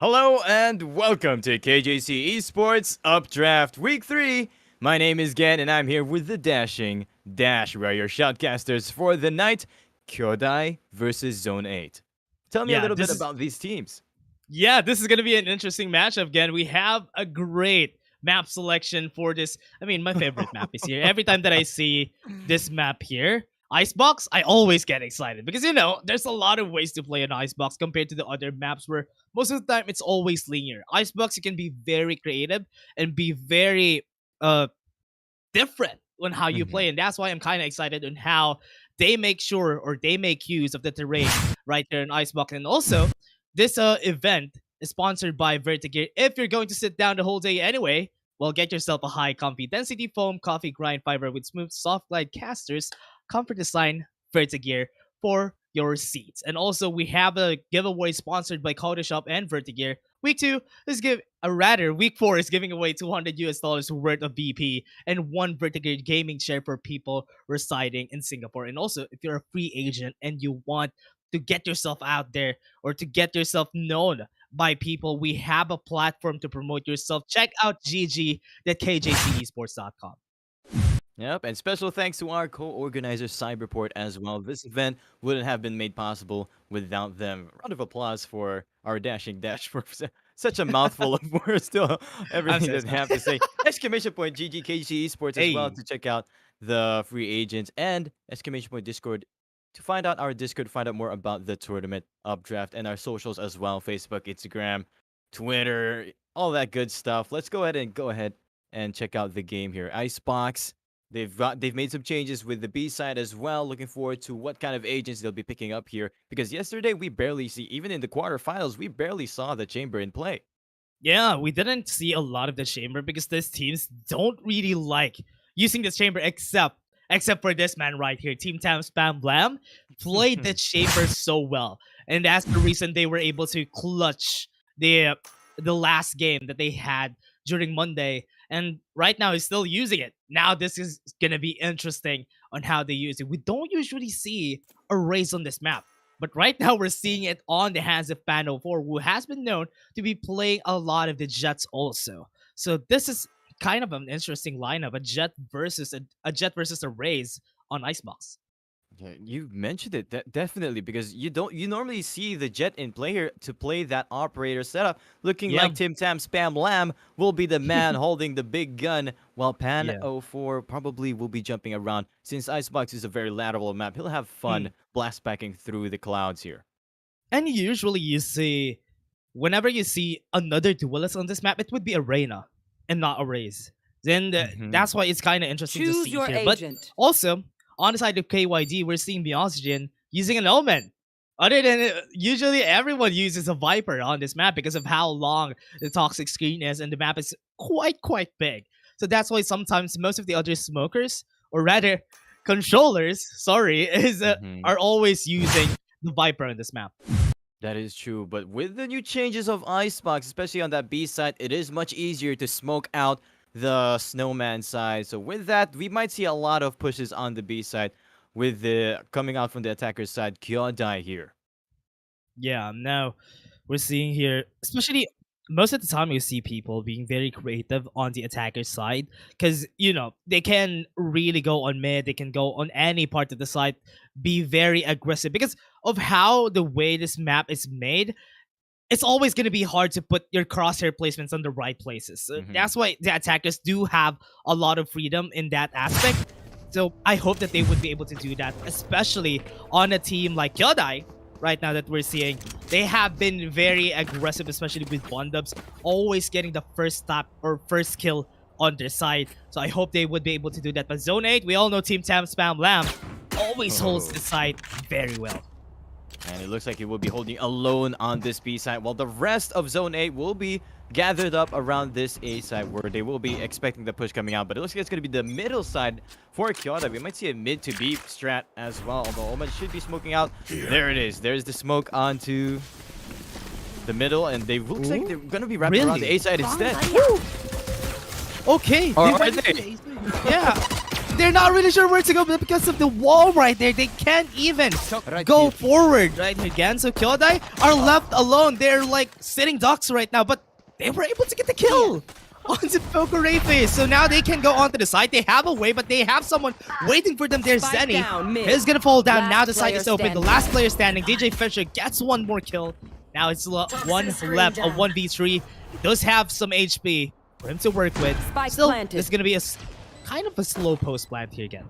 Hello and welcome to KJC eSports Updraft Week 3. My name is Gen and I'm here with the dashing Dash Warrior Shotcasters for the night, Kyodai versus Zone 8. Tell me a Yeah, little bit this is about these teams. this is gonna be an interesting matchup again. We have a great map selection for this. I mean, my favorite map is here. Every time that I see this map here, Icebox, I always get excited because there's a lot of ways to play an Icebox compared to the other maps where most of the time it's always linear. Icebox, you can be very creative and be very uh different on how you Mhm. play, and that's why I'm kind of excited on how they make sure or they make use of the terrain right there in Icebox. And also, this event is sponsored by Vertigear. If you're going to sit down the whole day anyway, well, get yourself a high comfy density foam coffee grind fiber with smooth soft glide casters, comfort design, Vertigear for your seats. And also, we have a giveaway sponsored by Coda Shop and Vertigear. Week 2 is week 4 is giving away $200 worth of VP and one Vertigo gaming share for people residing in Singapore. And also, if you're a free agent and you want to get yourself out there or to get yourself known by people, we have a platform to promote yourself. Check out gg.kjcesports.com. Yep, and special thanks to our co-organizer Cyberport as well. This event wouldn't have been made possible without them. Round of applause for our dashing Dash for such a mouthful of words to I'm everything so that they have to say. Exclamation point GGKG Esports as well Hey. to check out the free agents and exclamation point Discord to find out our Discord, find out more about the tournament updraft and our socials as well, Facebook, Instagram, Twitter, all that good stuff. Let's go ahead and check out the game here. Icebox. They've made some changes with the B side as well. Looking forward to what kind of agents they'll be picking up here because yesterday we barely see, even in the quarterfinals, we barely saw the chamber in play. Yeah, we didn't see a lot of the chamber because these teams don't really like using this chamber except for this man right here. Team Tam Spam Blam played the chamber so well. And that's the reason they were able to clutch the last game that they had during Monday. And right now he's still using it. Now this is gonna be interesting on how they use it. We don't usually see a race on this map. But right now we're seeing it on the hands of Pano 4, who has been known to be playing a lot of the Jets also. So this is kind of an interesting lineup, a Jet versus a Raze on Icebox. Yeah, you mentioned it definitely because you normally see the Jet in play here to play that operator setup, looking Yeah. like Tim Tam Spam Lamb will be the man holding the big gun, while Pan Yeah. 04 probably will be jumping around. Since Icebox is a very lateral map, he'll have fun Mm. blast packing through the clouds here. And usually you see, whenever you see another duelist on this map, it would be a Reyna and not a Raze. Then Hmm. that's why it's kind of interesting to Choose see your here. But agent. also, on the side of KYD, we're seeing Beyonce using an Omen. Other than usually everyone uses a Viper on this map because of how long the toxic screen is, and the map is quite big. So that's why sometimes most of the other smokers, or rather controllers, sorry, is Hmm. are always using the Viper on this map. That is true, but with the new changes of Icebox, especially on that B side, it is much easier to smoke out the Snowman side. So with that, we might see a lot of pushes on the B side with the coming out from the attacker's side, Kyodai here. Yeah, now we're seeing here, especially most of the time, you see people being very creative on the attacker side because they can really go on mid, they can go on any part of the site, be very aggressive because of how the way this map is made. It's always going to be hard to put your crosshair placements on the right places. So Hmm. that's why the attackers do have a lot of freedom in that aspect. So I hope that they would be able to do that, especially on a team like Kyodai right now that we're seeing. They have been very aggressive, especially with one-dubs, always getting the first stop or first kill on their side. So I hope they would be able to do that. But Zone 8, we all know Team Tam Spam Lamb always holds Oh. the side very well. And it looks like he will be holding alone on this B side, while the rest of Zone 8 will be gathered up around this A side where they will be expecting the push coming out. But it looks like it's going to be the middle side for Kyodai. We might see a mid to B strat as well, although Omen should be smoking out. There it is. There's the smoke onto the middle, and they looks like they're going to be wrapping around the Really? A side instead. Okay, Or they are went they? yeah. they're not really sure where to go, but because of the wall right there, they can't even go forward right again. So Kyodai are left alone. They're like sitting ducks right now, but they were able to get the kill onto Pokerefe. So now they can go onto the side. They have a way, but they have someone waiting for them. There's Zenny. He's gonna fall down. Now the side is open. The last player standing, DJ Fisher, gets one more kill. Now it's one left, a 1v3. He does have some HP for him to work with. Still, it's gonna be a kind of a slow post plant here again.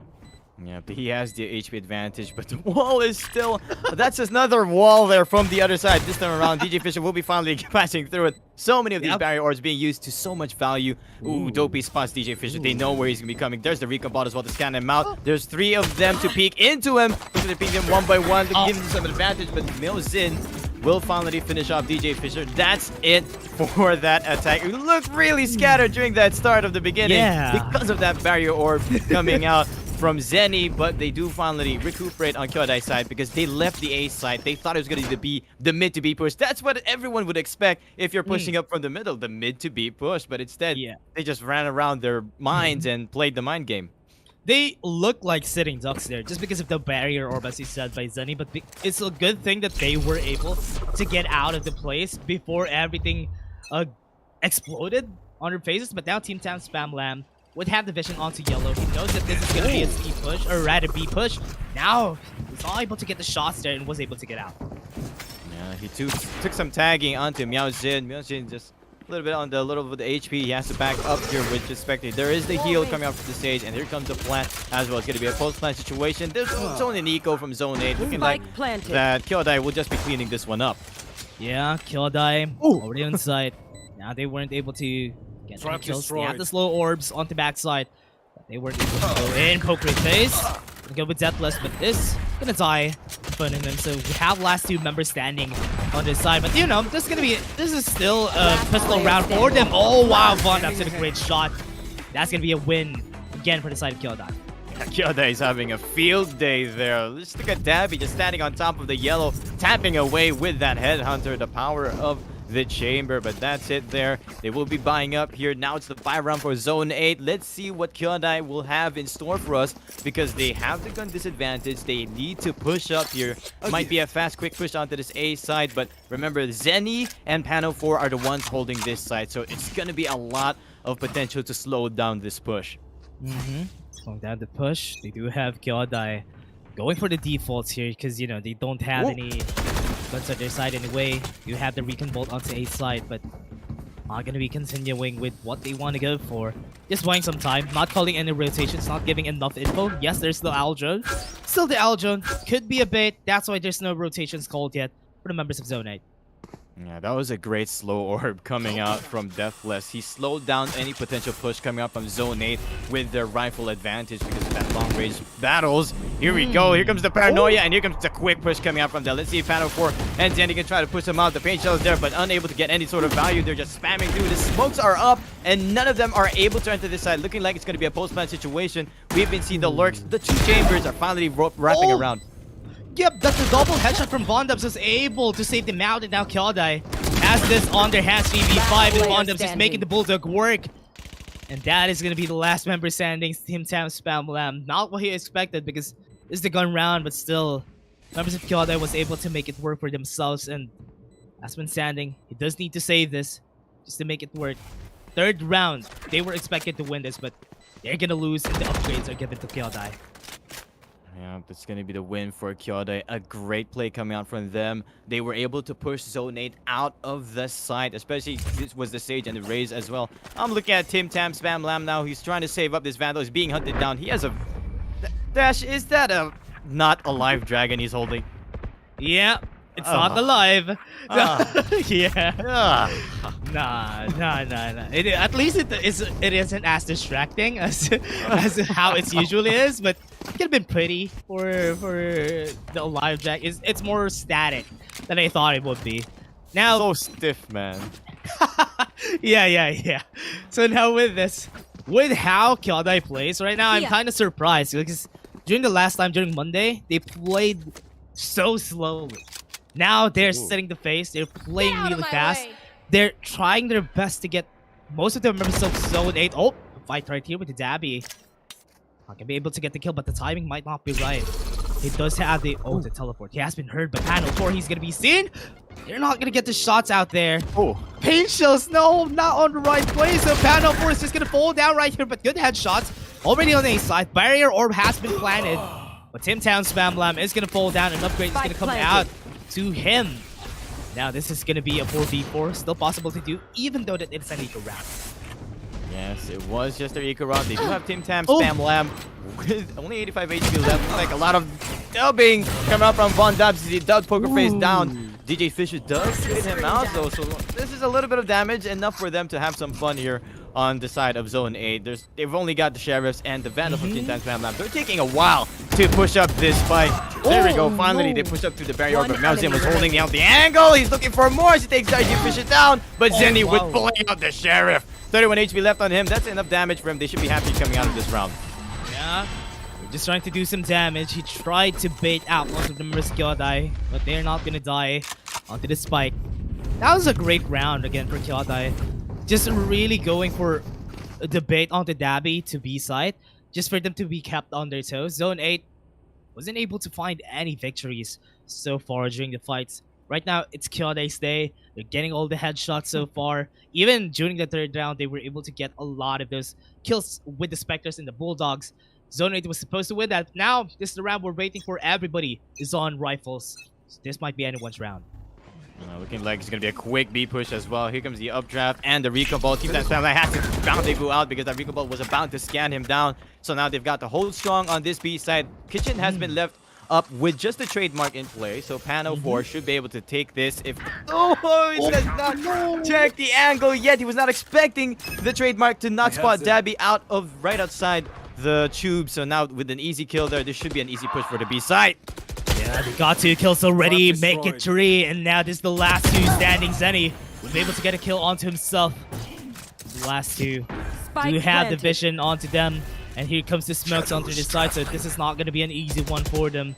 Yeah, but he has the HP advantage, but the wall is still... That's another wall there from the other side. This time around, DJ Fisher will be finally passing through it. So many of these barrier orbs being used to so much value. Ooh, Dopey spots DJ Fisher. They know where he's going to be coming. There's the recon bot as well to scan him out. There's 3 of them to peek into him. They're peeking him one by one to give him some advantage, but Milzin will finally finish off DJ Fisher. That's it for that attack. It looked really scattered during that start of the beginning because of that barrier orb coming out from Zenny, but they do finally recuperate on Kyodai's side because they left the A side. They thought it was going to be the mid to be pushed. That's what everyone would expect if you're pushing up from the middle, the mid to be pushed. But instead, they just ran around their minds and played the mind game. They look like sitting ducks there just because of the barrier orb, as he said, by Zenny. But it's a good thing that they were able to get out of the place before everything exploded on their faces. But now Team Tam Spam Lam would have the vision onto yellow. He knows that this is going to be a C push, or rather B push. Now, he's not able to get the shots there and was able to get out. Yeah, he took some tagging onto Miaozin. Miaozin just a little bit on the little bit of the HP. He has to back up here with respect. There is the heal coming out from the stage, and here comes the plant as well. It's going to be a post-plant situation. There's only an eco from Zone 8. Looking like that Kyodai will just be cleaning this one up. Yeah, Kyodai already on site. Now they weren't able to get any kills. They have the slow orbs on the backside. But they weren't able to go in. Poker face. Go with Deathless, but this gonna die in front of him. So we have last 2 members standing on this side. But you know, this is still a pistol round for them. Oh wow, Von, that's a great shot. That's gonna be a win again for the side of Kyodai. Kyodai is having a field day there. Let's look at Dabby just standing on top of the yellow, tapping away with that headhunter, the power of the chamber. But that's it there. They will be buying up here. Now it's the buy round for Zone 8. Let's see what Kyodai will have in store for us because they have the gun disadvantage. They need to push up here. Might be a fast, quick push onto this A side, but remember, Zenny and Pano 4 are the ones holding this side, so it's going to be a lot of potential to slow down this push. Slowing down the push. They do have Kyodai going for the defaults here because, you know, they don't have any guns on their side anyway. You have the Recon Bolt onto A side, but not going to be continuing with what they want to go for. Just buying some time, not calling any rotations, not giving enough info. Yes, there's the Owl Drone. Still the Owl Drone. Could be a bait. That's why there's no rotations called yet for the members of Zone 8. Yeah, that was a great slow orb coming out from Deathless. He slowed down any potential push coming out from Zone 8 with their rifle advantage because of that long-range battles. Here we go. Here comes the paranoia, and here comes the quick push coming out from there. Let's see if Pano 4 and Zenny can try to push them out. The paint shell is there, but unable to get any sort of value. They're just spamming through. The smokes are up, and none of them are able to enter this side. Looking like it's going to be a post-plant situation. We've been seeing the lurks. The 2 chambers are finally wrapping around. Yep, that's a double headshot from Vondubs, was able to save them out, and now Kyodai has this on their hands. 3v5, and Vondubs is making the Bulldog work. And that is going to be the last member standing, Team Tam Spam Lam. Not what he expected because it's the gun round, but still, members of Kyodai was able to make it work for themselves. And last one standing, he does need to save this just to make it work. 3rd round, they were expected to win this, but they're going to lose, and the upgrades are given to Kyodai. Yeah, that's going to be the win for Kyodai. A great play coming out from them. They were able to push Zone 8 out of the site, especially this was the Sage and the Raze as well. I'm looking at Team Tam Spam Lam now. He's trying to save up this Vandal. He's being hunted down. He has a... Dash, is that a... not a live dragon he's holding? Yeah, it's not alive. Yeah. Nah. At least it isn't as distracting as how it usually is, but it could have been pretty for the live jack. It's more static than I thought it would be. Now so stiff, man. Yeah. So now with how Kyodai plays right now, I'm kind of surprised because during Monday, they played so slowly. Now they're setting the face. They're playing really fast. They're trying their best to get most of the members of Zone 8. Oh, fight right here with the Dabby. Not gonna be able to get the kill, but the timing might not be right. He does have the teleport. He has been heard by Panel 4. He's gonna be seen. They're not gonna get the shots out there. Oh, Pain shells, no, not on the right place. So Panel 4 is just gonna fall down right here, but good headshots. Already on the A side. Barrier orb has been planted. But Tim Town Spam Lam is gonna fall down. An upgrade is gonna come out to him. Now this is gonna be a 4v4. Still possible to do, even though that it's an eco round. yes, it was just their eco round. They do have Tim Tam Spam Lam with only 85 HP left. Like a lot of dubbing coming out from Von Dubs. He does poker face down. DJ Fisher does hit him out though, so this is a little bit of damage, enough for them to have some fun here on the side of Zone 8. They've only got the Sheriffs and the Vandal from Tim Tam Spam Lam. They're taking a while to push up this fight. There we go, finally they push up through the barrier, but Malzin was holding out the angle. He's looking for more. He takes DJ Fisher down, but Zenny with pulling out the Sheriff. 31 HP left on him. That's enough damage for him. They should be happy coming out of this round. Yeah, we're just trying to do some damage. He tried to bait out most of the members of Kyodai, but they're not gonna die onto the spike. That was a great round again for Kyodai. Just really going for a debate onto Dabby to B side, just for them to be kept on their toes. Zone 8 wasn't able to find any victories so far during the fights. Right now, it's Kyodai's day. They're getting all the headshots so far. Even during the third round, they were able to get a lot of those kills with the Spectres and the Bulldogs. Zone 8 was supposed to win that. Now, this is the round we're waiting for. Everybody is on rifles. So this might be anyone's round. Looking like it's going to be a quick B push as well. Here comes the updraft and the recon ball. Team Tam Spam Lam has to rendezvous out because that recon ball was about to scan him down. So now they've got to hold strong on this B side. Kitchen has been left up with just the trademark in play, so Pano 4 should be able to take this if... Oh, he does not check the angle yet. He was not expecting the trademark to not spot Dabby out of right outside the tube. So now with an easy kill there, this should be an easy push for the B side. Yeah, they got 2 kills already, make it 3, and now this is the last 2 standing. Zenny was able to get a kill onto himself. The last 2 do have the vision onto them, and here comes the smokes onto the side, so this is not going to be an easy one for them.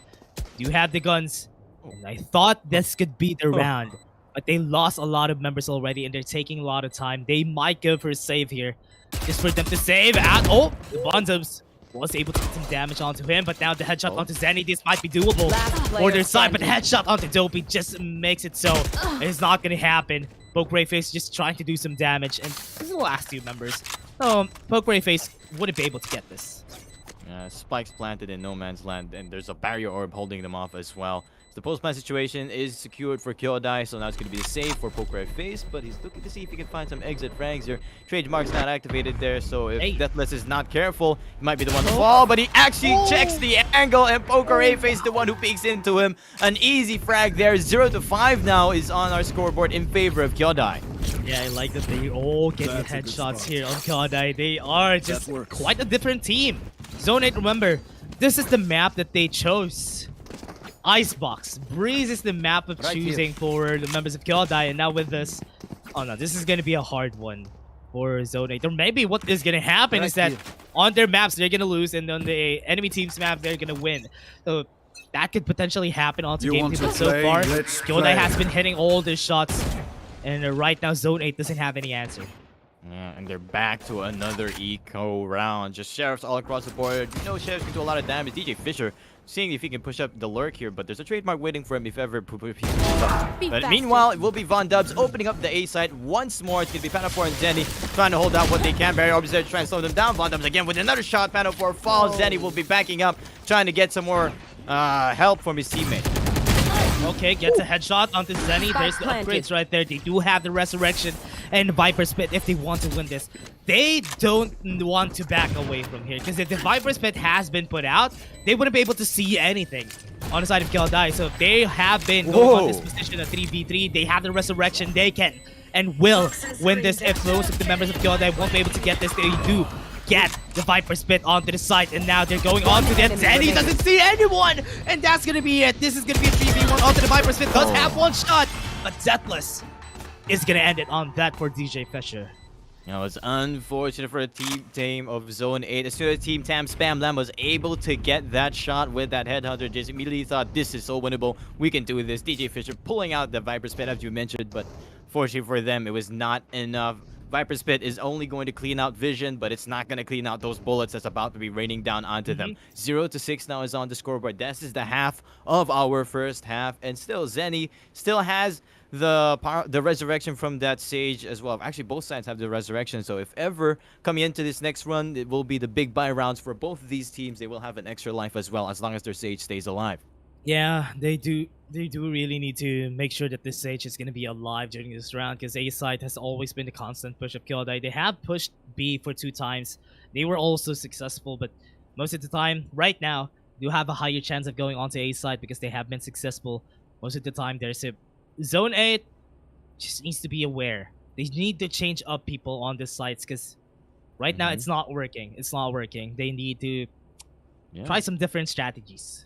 Do have the guns, and I thought this could be the round, but they lost a lot of members already, and they're taking a lot of time. They might go for a save here, just for them to save. And the Bonzums was able to get some damage onto him, but now the headshot onto Zenny, this might be doable for their side, but the headshot onto Dopey just makes it so it's not going to happen. Poke Greyface just trying to do some damage, and this is the last 2 members. Poke Greyface wouldn't be able to get this. Spikes planted in no man's land, and there's a barrier orb holding them off as well. The post-plant situation is secured for Kyodai, so now it's going to be safe for Poker Face, but he's looking to see if he can find some exit frags here. Trademark's not activated there, so if Deathless is not careful, he might be the one to fall, but he actually checks the angle, and Poker Face the one who peeks into him. An easy frag there. 0-5 now is on our scoreboard in favor of Kyodai. Yeah, I like that they all get the headshots here on Kyodai. They are just quite a different team. Zone 8, remember, this is the map that they chose. Icebox. Breeze is the map of choosing for the members of Kyodai, and now with this, oh no, this is going to be a hard one for Zone 8. Or maybe what is going to happen is that on their maps, they're going to lose, and on the enemy team's map, they're going to win. So that could potentially happen onto game 2, but so far, Kyodai has been hitting all their shots, and right now, Zone 8 doesn't have any answer. Yeah, and they're back to another eco round. Just Sheriffs all across the board. You know, Sheriffs can do a lot of damage. DJ Fisher seeing if he can push up the lurk here, but there's a trademark waiting for him if ever he pushes up. But meanwhile, it will be Von Dubs opening up the A side once more. It's going to be Pano4 and Zenny trying to hold out what they can. Barrier Orbs there to try and slow them down. Von Dubs again with another shot. Pano4 falls. Zenny will be backing up, trying to get some more help from his teammate. Okay, gets a headshot onto Zenny. There's the upgrades right there. They do have the Resurrection and Viper Spit if they want to win this. They don't want to back away from here, because if the Viper Spit has been put out, they wouldn't be able to see anything on the side of Kyodai. So if they have been going on this position of 3v3, they have the Resurrection, they can and will win this if most of the members of Kyodai won't be able to get this. They do get the Viper Spit onto the side, and now they're going on to them. Zenny doesn't see anyone, and that's gonna be it. This is gonna be a 3v1 onto the Viper Spit. Does have one shot, but Deathless is gonna end it on that for DJ Fisher. You know, it's unfortunate for the team of Zone 8. As soon as Team Tam Spam Lam was able to get that shot with that headhunter, just immediately thought, this is so winnable. We can do this. DJ Fisher pulling out the Viper Spit, as you mentioned, but fortunately for them, it was not enough. Viper's Pit is only going to clean out vision, but it's not going to clean out those bullets that's about to be raining down onto them. 0-6 now is on the scoreboard. This is the half of our first half, and still Zenny still has the power, the resurrection from that Sage as well. Actually, both sides have the resurrection, so if ever coming into this next run, it will be the big buy rounds for both of these teams. They will have an extra life as well, as long as their Sage stays alive. Yeah, they do. They do really need to make sure that this Sage is going to be alive during this round, because A side has always been the constant push of Kyodai. They have pushed B for 2 times. They were also successful, but most of the time, right now, you have a higher chance of going onto A side because they have been successful. Most of the time, there's a Zone 8 just needs to be aware. They need to change up people on the sites, because right now it's not working. It's not working. They need to try some different strategies.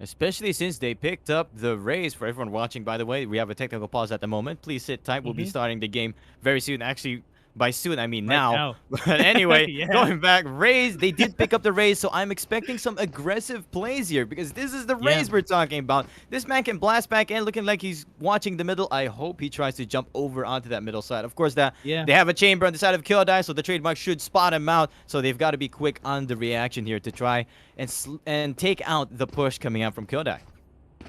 Especially since they picked up the Raze. For everyone watching, by the way, we have a technical pause at the moment. Please sit tight. We'll be starting the game very soon. Actually, by soon, I mean now. But anyway, going back, Raze, they did pick up the Raze, so I'm expecting some aggressive plays here, because this is the Raze we're talking about. This man can blast back in, looking like he's watching the middle. I hope he tries to jump over onto that middle side. Of course, they have a chamber on the side of Kyodai, so the trademark should spot him out. So they've got to be quick on the reaction here to try and take out the push coming out from Kyodai.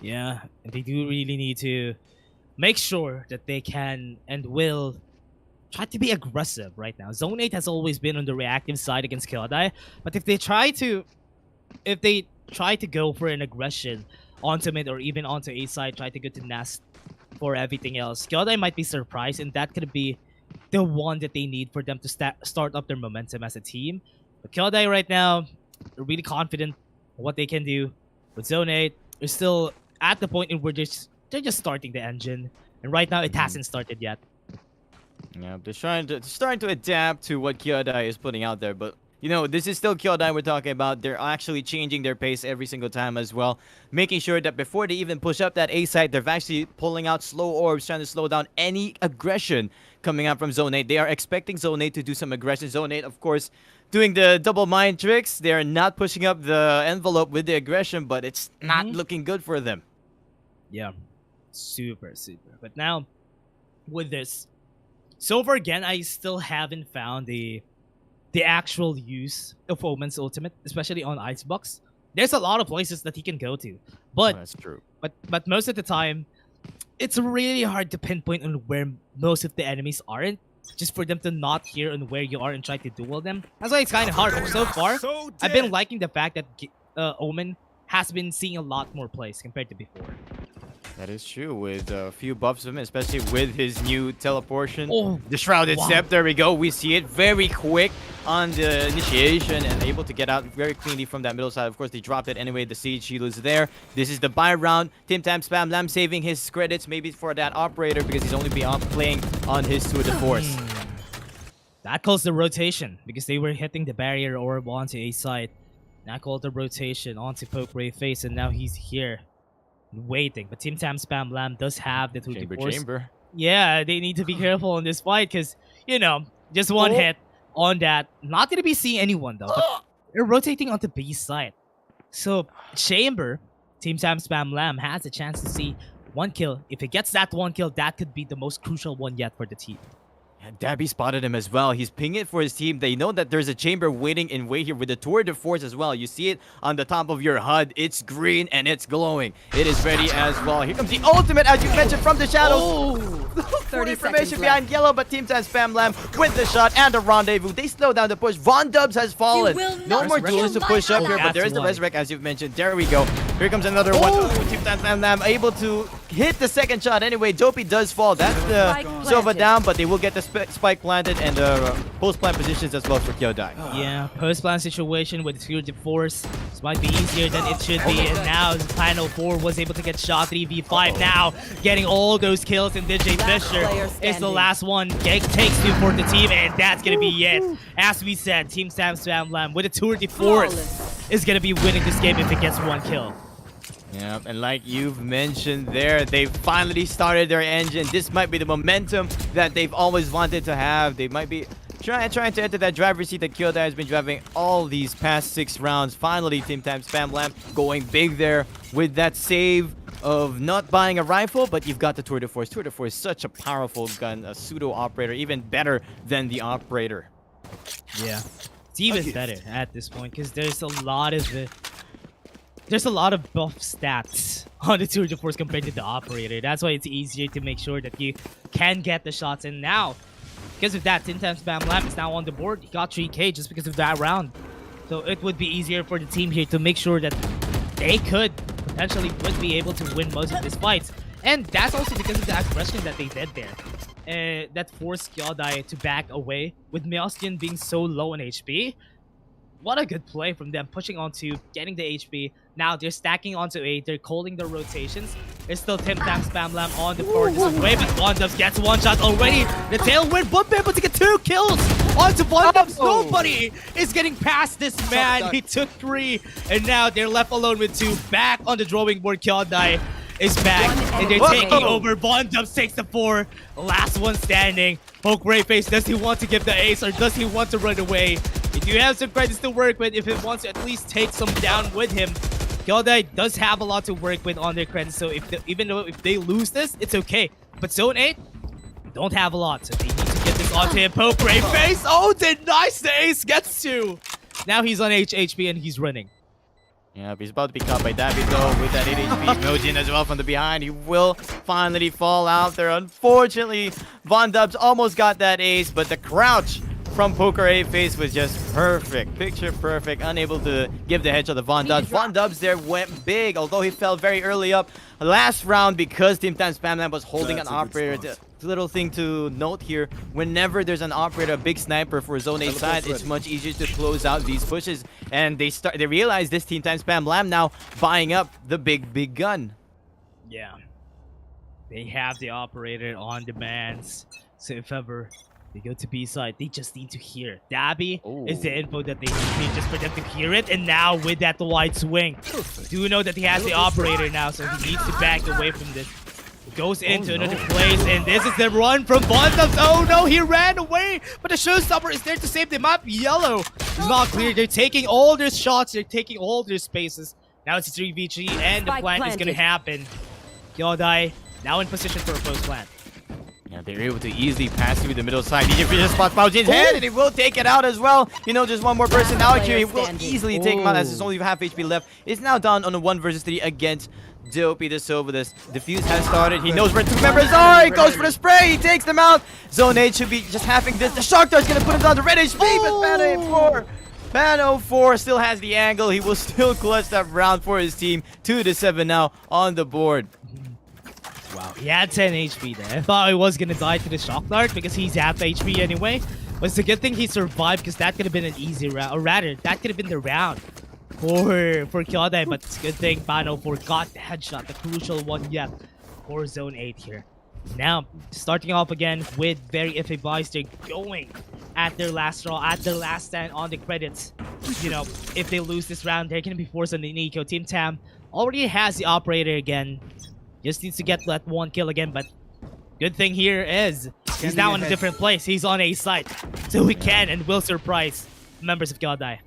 Yeah, and they do really need to make sure that they can and will try to be aggressive right now. Zone 8 has always been on the reactive side against Kyodai, but if they try to go for an aggression onto mid or even onto A side, try to go to Nest for everything else, Kyodai might be surprised, and that could be the one that they need for them to start up their momentum as a team. But Kyodai right now, they're really confident in what they can do. With Zone 8, they're still at the point in where they're just starting the engine, and right now it hasn't started yet. Yeah, they're starting to adapt to what Kyodai is putting out there, but you know, this is still Kyodai we're talking about. They're actually changing their pace every single time as well, making sure that before they even push up that A side, they're actually pulling out slow orbs, trying to slow down any aggression coming out from Zone 8. They are expecting Zone 8 to do some aggression. Zone 8, of course, doing the double mind tricks. They're not pushing up the envelope with the aggression, but it's not looking good for them. Yeah, super. But now, with this, so far again, I still haven't found the actual use of Omen's ultimate, especially on Icebox. There's a lot of places that he can go to, but that's true. But most of the time, it's really hard to pinpoint on where most of the enemies aren't, just for them to not hear on where you are and try to duel them. That's why it's kind of hard. But so far, I've been liking the fact that Omen has been seeing a lot more plays compared to before. That is true, with a few buffs of him, especially with his new teleportation. Oh, the Shrouded Step, there we go. We see it very quick on the initiation and able to get out very cleanly from that middle side. Of course, they dropped it anyway. The Siege Shield is there. This is the buy round. Tim Tam Spam Lam saving his credits maybe for that operator, because he's only been playing on his Tour de Force. That calls the rotation, because they were hitting the barrier orb onto A side. That called the rotation onto Poke Ray Face, and now he's here waiting. But Team Tam Spam Lam does have the chamber. Yeah, they need to be careful in this fight, because, you know, just one hit on that. Not going to be seeing anyone, though. But they're rotating onto B side. So, chamber, Team Tam Spam Lam has a chance to see one kill. If it gets that one kill, that could be the most crucial one yet for the team. And Dabby spotted him as well. He's pinging it for his team. They know that there's a chamber waiting in way here with the Tour de Force as well. You see it on the top of your HUD. It's green and it's glowing. It is ready as well. Here comes the ultimate, as you mentioned, from the shadows. 30 information behind yellow, but Team Tam Spam Lam with the shot and the rendezvous. They slow down the push. Von Dubs has fallen. No more duels to push up here, but there is the resurrect, as you've mentioned. There we go. Here comes another one. Team Tam Spam Lam able to hit the second shot anyway. Dopey does fall. That's the Silva down, but they will get the spike planted and post-plant positions as well for Kyodai. Yeah, post-plant situation with Tour de Force. This might be easier than it should be. And now Final 4 was able to get shot 3v5 now. Getting all those kills, and DJ Fisher is the last one. Takes 2 for the team, and that's going to be it. As we said, Team Tam Spam Lam with a Tour de Force is going to be winning this game if it gets one kill. Yeah, and like you've mentioned there, they've finally started their engine. This might be the momentum that they've always wanted to have. They might be trying to enter that driver's seat that Kyodai has been driving all these past 6 rounds. Finally, Team Tam Spam Lam going big there with that save. of not buying a rifle, but you've got the Tour de Force. Tour de Force is such a powerful gun, a pseudo operator, even better than the operator. Yeah, it's even better at this point because there's a lot of buff stats on the Tour de Force compared to the operator. That's why it's easier to make sure that you can get the shots. And now, because of that, 10 times Bam Lam is now on the board. He got 3K just because of that round. So it would be easier for the team here to make sure that they would be able to win most of these fights. And that's also because of the aggression that they did there. That forced Kyodai to back away with Myoskin being so low on HP. What a good play from them, pushing onto, getting the HP. Now they're stacking onto A, they're calling their rotations. There's still Tim Tam Spam Lam on the board this way, but Bondubs gets one shot already. The tailwind would be able to get 2 kills onto Bondubs. Nobody is getting past this man. He took 3, and now they're left alone with 2. Back on the drawing board, Kyodai is back, and they're taking over. Bondubs takes the 4. Last one standing. Poke Ray Face, does he want to give the ace, or does he want to run away? If you have some credits to work with, if it wants to at least take some down with him, Kyodai does have a lot to work with on their credits, so even though if they lose this, it's okay. But Zone 8 don't have a lot, so they need to get this onto him. Poke Ray Face, oh, denies the ace, gets 2. Now he's on HP and he's running. Yeah, but he's about to be caught by Dabi though with that 8 HP. Mojin as well from the behind. He will finally fall out there. Unfortunately, Von Dubs almost got that ace, but the crouch from Poker A-Face was just perfect. Picture perfect. Unable to give the headshot to Von Dubs. Von Dubs there went big, although he fell very early up last round because Team Time Spam Lam was holding an operator. Little thing to note here, whenever there's an operator, a big sniper for Zone 8 side, it's much easier to close out these pushes. And they realize this Team Time Spam Lam now buying up the big gun. Yeah. They have the operator on demands. So if ever they go to B side, they just need to hear. Dabi is the info that they need just for them to hear it. And now with that wide swing, do know that he has the operator now, so he needs to back away from this. Goes into another place, and this is the run from Bondubs. Oh no, he ran away, but the showstopper is there to save them up. Yellow is not clear. They're taking all their shots, they're taking all their spaces. Now it's a 3v3, and the plant is gonna happen. Kyodai now in position for a post plant. Yeah, they're able to easily pass through the middle side. DJ Fisher spots Baojin's head, and he will take it out as well. You know, just one more person out here. He will easily take him out as there's only half HP left. It's now down on a 1 versus 3 against Dopey the Silva. This defuse has started. He knows where 2 members are. He goes for the spray. He takes them out. Zone 8 should be just having this. The Shock Dart's going to put him down to red HP, but Ban04 still has the angle. He will still clutch that round for his team. 2-7 now on the board. Wow, he had 10 HP there. I thought he was gonna die to the Shock Dart because he's half HP anyway. But it's a good thing he survived because that could have been an easy round. Or rather, that could have been the round for Kyodai. But it's a good thing Ban04 got the headshot, the crucial one yet for Zone 8 here. Now, starting off again with very iffy buys. They're going at their last draw, at their last stand on the credits. You know, if they lose this round, they're gonna be forced on the Nico. Team Tam already has the operator again. Just needs to get that 1 kill again, but good thing here is he's now in a different place. He's on A site, so he can and will surprise members of Kyodai.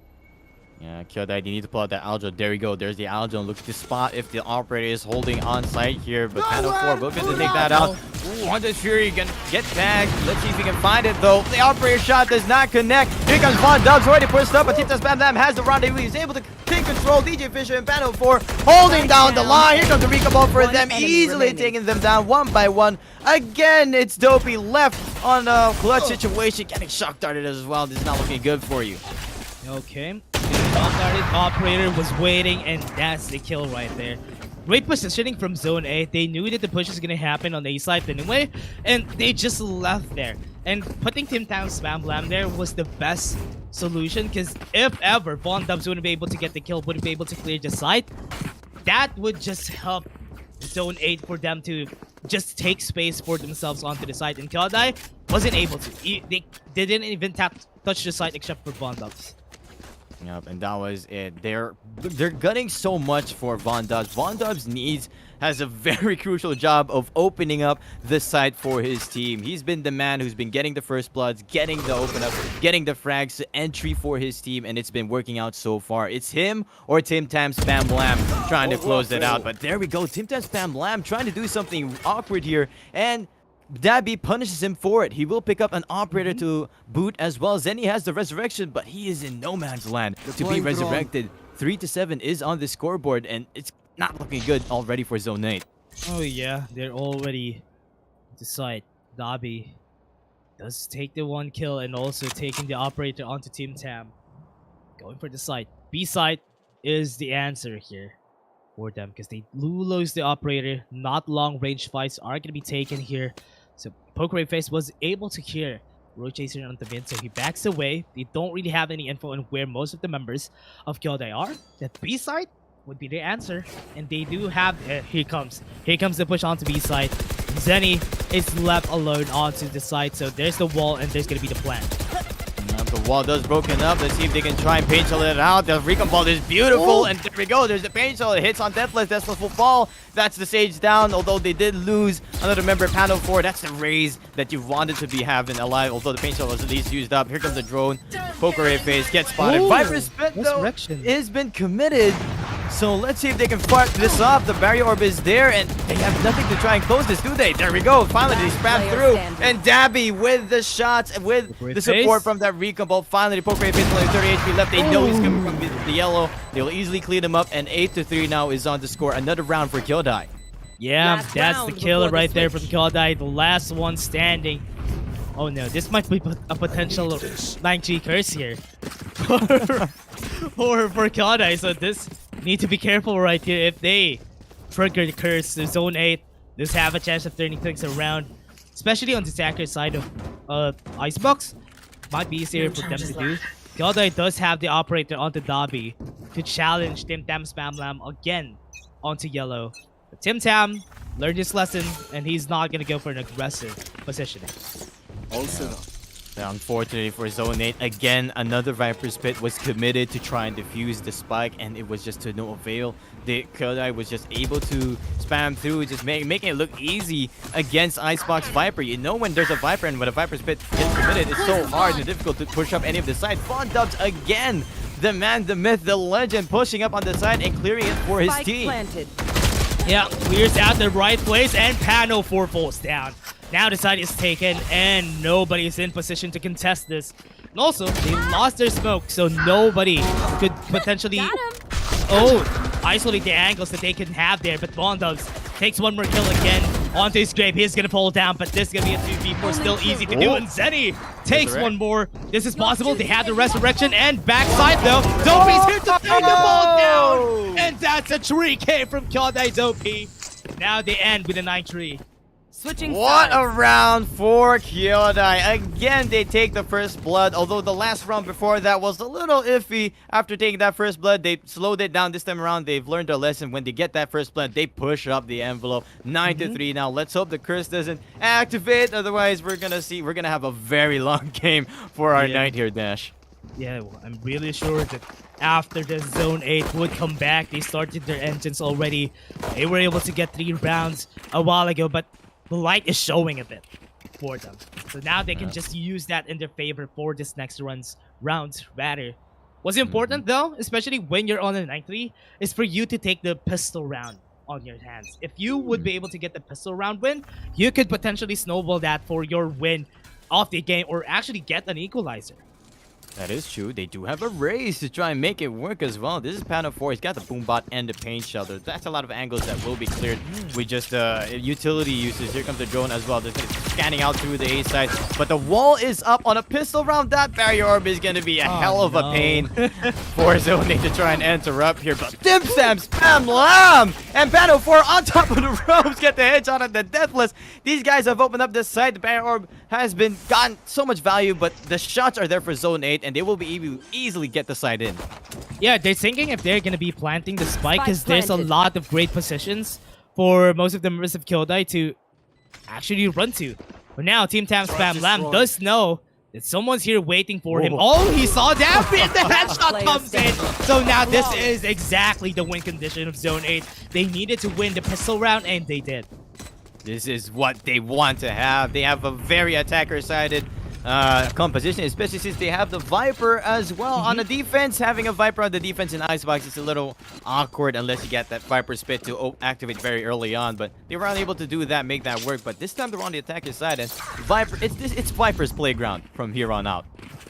Yeah, Kyodai, you need to pull out that Aljo. There we go. There's the Aljo. Look to spot if the operator is holding on site here, but Pan04 will get to take that out. Ooh, Hunter's Fury can get tagged. Let's see if he can find it though. The operator shot does not connect. Here comes Von Dubs, already pushed up, but Tita Spam Lam has the rendezvous. He's able to take control. DJ Fisher and Pan04 holding down the line. Here comes the Rika ball for them, easily taking them down 1 by 1. Again, it's Dopey left on a clutch situation, getting shock darted as well. This is not looking good for you. Okay. The operator was waiting, and that's the kill right there. Great positioning from Zone 8. They knew that the push is going to happen on the A side anyway, and they just left there. And putting Tim Tam Spam Lam there was the best solution, because if ever Von Dubs wouldn't be able to get the kill, wouldn't be able to clear the site, that would just help Zone 8 for them to just take space for themselves onto the site. And Kyodai wasn't able to. They didn't even touch the site except for Von Dubs. Yep, and that was it. They're gunning so much for Von Dubs. Von Dubs has a very crucial job of opening up the site for his team. He's been the man who's been getting the first bloods, getting the open up, getting the frags, the entry for his team, and it's been working out so far. It's him or Tim Tam Spam Lam trying to close it out. But there we go. Tim Tam Spam Lam trying to do something awkward here, and Dabby punishes him for it. He will pick up an operator to boot as well. Zenny has the resurrection, but he is in no man's land to be resurrected. 3-7 is on the scoreboard, and it's not looking good already for Zone 8. Oh yeah, they're already to site. Dabby does take the 1 kill and also taking the operator onto Team Tam. Going for the site. B site is the answer here for them because they lose the operator. Not long range fights are going to be taken here. So Poker Face was able to hear Road Chaser on the mid, so he backs away. They don't really have any info on where most of the members of Kyodai are. That B side would be the answer, and they do have. Here comes the push onto B side. Zenny is left alone onto the side, so there's the wall, and there's gonna be the plan. The wall does broken up. Let's see if they can try and paint it out. The recon ball is beautiful, and there we go. There's the paint shell. It hits on Deathless. Deathless will fall. That's the Sage down, although they did lose another member, Panel 4. That's the raise that you wanted to be having alive, although the paint shell was at least used up. Here comes the drone. Poker Ray Face gets spotted. Viper's Spit, though, has been committed. So let's see if they can fight this off. The barrier orb is there, and they have nothing to try and close this, do they? There we go. Finally, they spam through. And Dabby with the shots, and with the support from that recon ball. Finally, the Poker Ray Face only 30 HP left. They know he's coming from the yellow. They'll easily clean him up, and 8-3 now is on the score. Another round for Kyodai. Yeah, that's the killer right there from Kyodai. The last one standing. Oh no, this might be a potential 9G curse here for Kyodai. So this need to be careful right here. If they trigger the curse to Zone 8, just have a chance of turning things around, especially on the attacker side of Icebox. Might be easier for them to do. Kyodai does have the operator onto Dabby to challenge Tim Tam Spam Lam again onto yellow. But Tim Tam learned his lesson, and he's not going to go for an aggressive positioning. Also, Unfortunately for Zone 8, again, another Viper's Pit was committed to try and defuse the spike, and it was just to no avail. The Kyodai was just able to spam through, just making it look easy against Icebox Viper. You know when there's a Viper and when a Viper's Pit gets committed, it's so hard and difficult to push up any of the side. Von Dubs again, the man, the myth, the legend, pushing up on the side and clearing it for his team. Planted. Yeah, clears out the right place, and Pano 4 falls down. Now the side is taken, and nobody is in position to contest this. And also, they lost their smoke, so nobody could potentially isolate the angles that they can have there. But Bondubs takes one more kill again onto his grave. He's gonna fall down, but this is gonna be a 2v4, still easy to do. And Zenny takes one more. This is possible. They have the resurrection and backside though. Dopey's here to bring the ball down, and that's a 3K from Kyodai Dopey. Now they end with a 9-3. Switching What a sides. round for Kyodai. Again, they take the first blood, although the last round before that was a little iffy. After taking that first blood, they slowed it down this time around. They've learned their lesson. When they get that first blood, they push up the envelope. 9-3 now. Let's hope the curse doesn't activate. Otherwise, we're gonna have a very long game for our night here, Dash. Yeah, well, I'm really sure that after the Zone 8 would come back, they started their engines already. They were able to get 3 rounds a while ago, but the light is showing a bit for them. So now they can just use that in their favor for this next rounds rather. What's important though, especially when you're on a 9-3, is for you to take the pistol round on your hands. If you would be able to get the pistol round win, you could potentially snowball that for your win of the game or actually get an equalizer. That is true. They do have a raise to try and make it work as well. This is Pano 4. He's got the Boombot and the Paint Shelter. That's a lot of angles that will be cleared with just utility uses. Here comes the drone as well. They're scanning out through the A side. But the wall is up on a pistol round. That barrier orb is going to be a hell of a pain for Zone 8 to try and interrupt here. But Dim Sam Spam Lam! And Pano 4 on top of the ropes get the headshot on the Deathless. These guys have opened up this side. The barrier orb has gotten so much value, but the shots are there for Zone 8. And they will be able to easily get the side in. Yeah, they're thinking if they're going to be planting the spike because there's a lot of great positions for most of the members of Kyodai to actually run to. But now Team Tam Spam Lam does know Someone's here waiting for him. Oh, he saw that, and the headshot comes in. So now this is exactly the win condition of Zone 8. They needed to win the pistol round, and they did. This is what they want to have. They have a very attacker-sided composition, especially since they have the Viper as well on the defense. Having a Viper on the defense in Icebox is a little awkward unless you get that Viper spit to activate very early on. But they were unable to do that, make that work. But this time they're on the attacker side, and Viper, it's Viper's playground from here on out.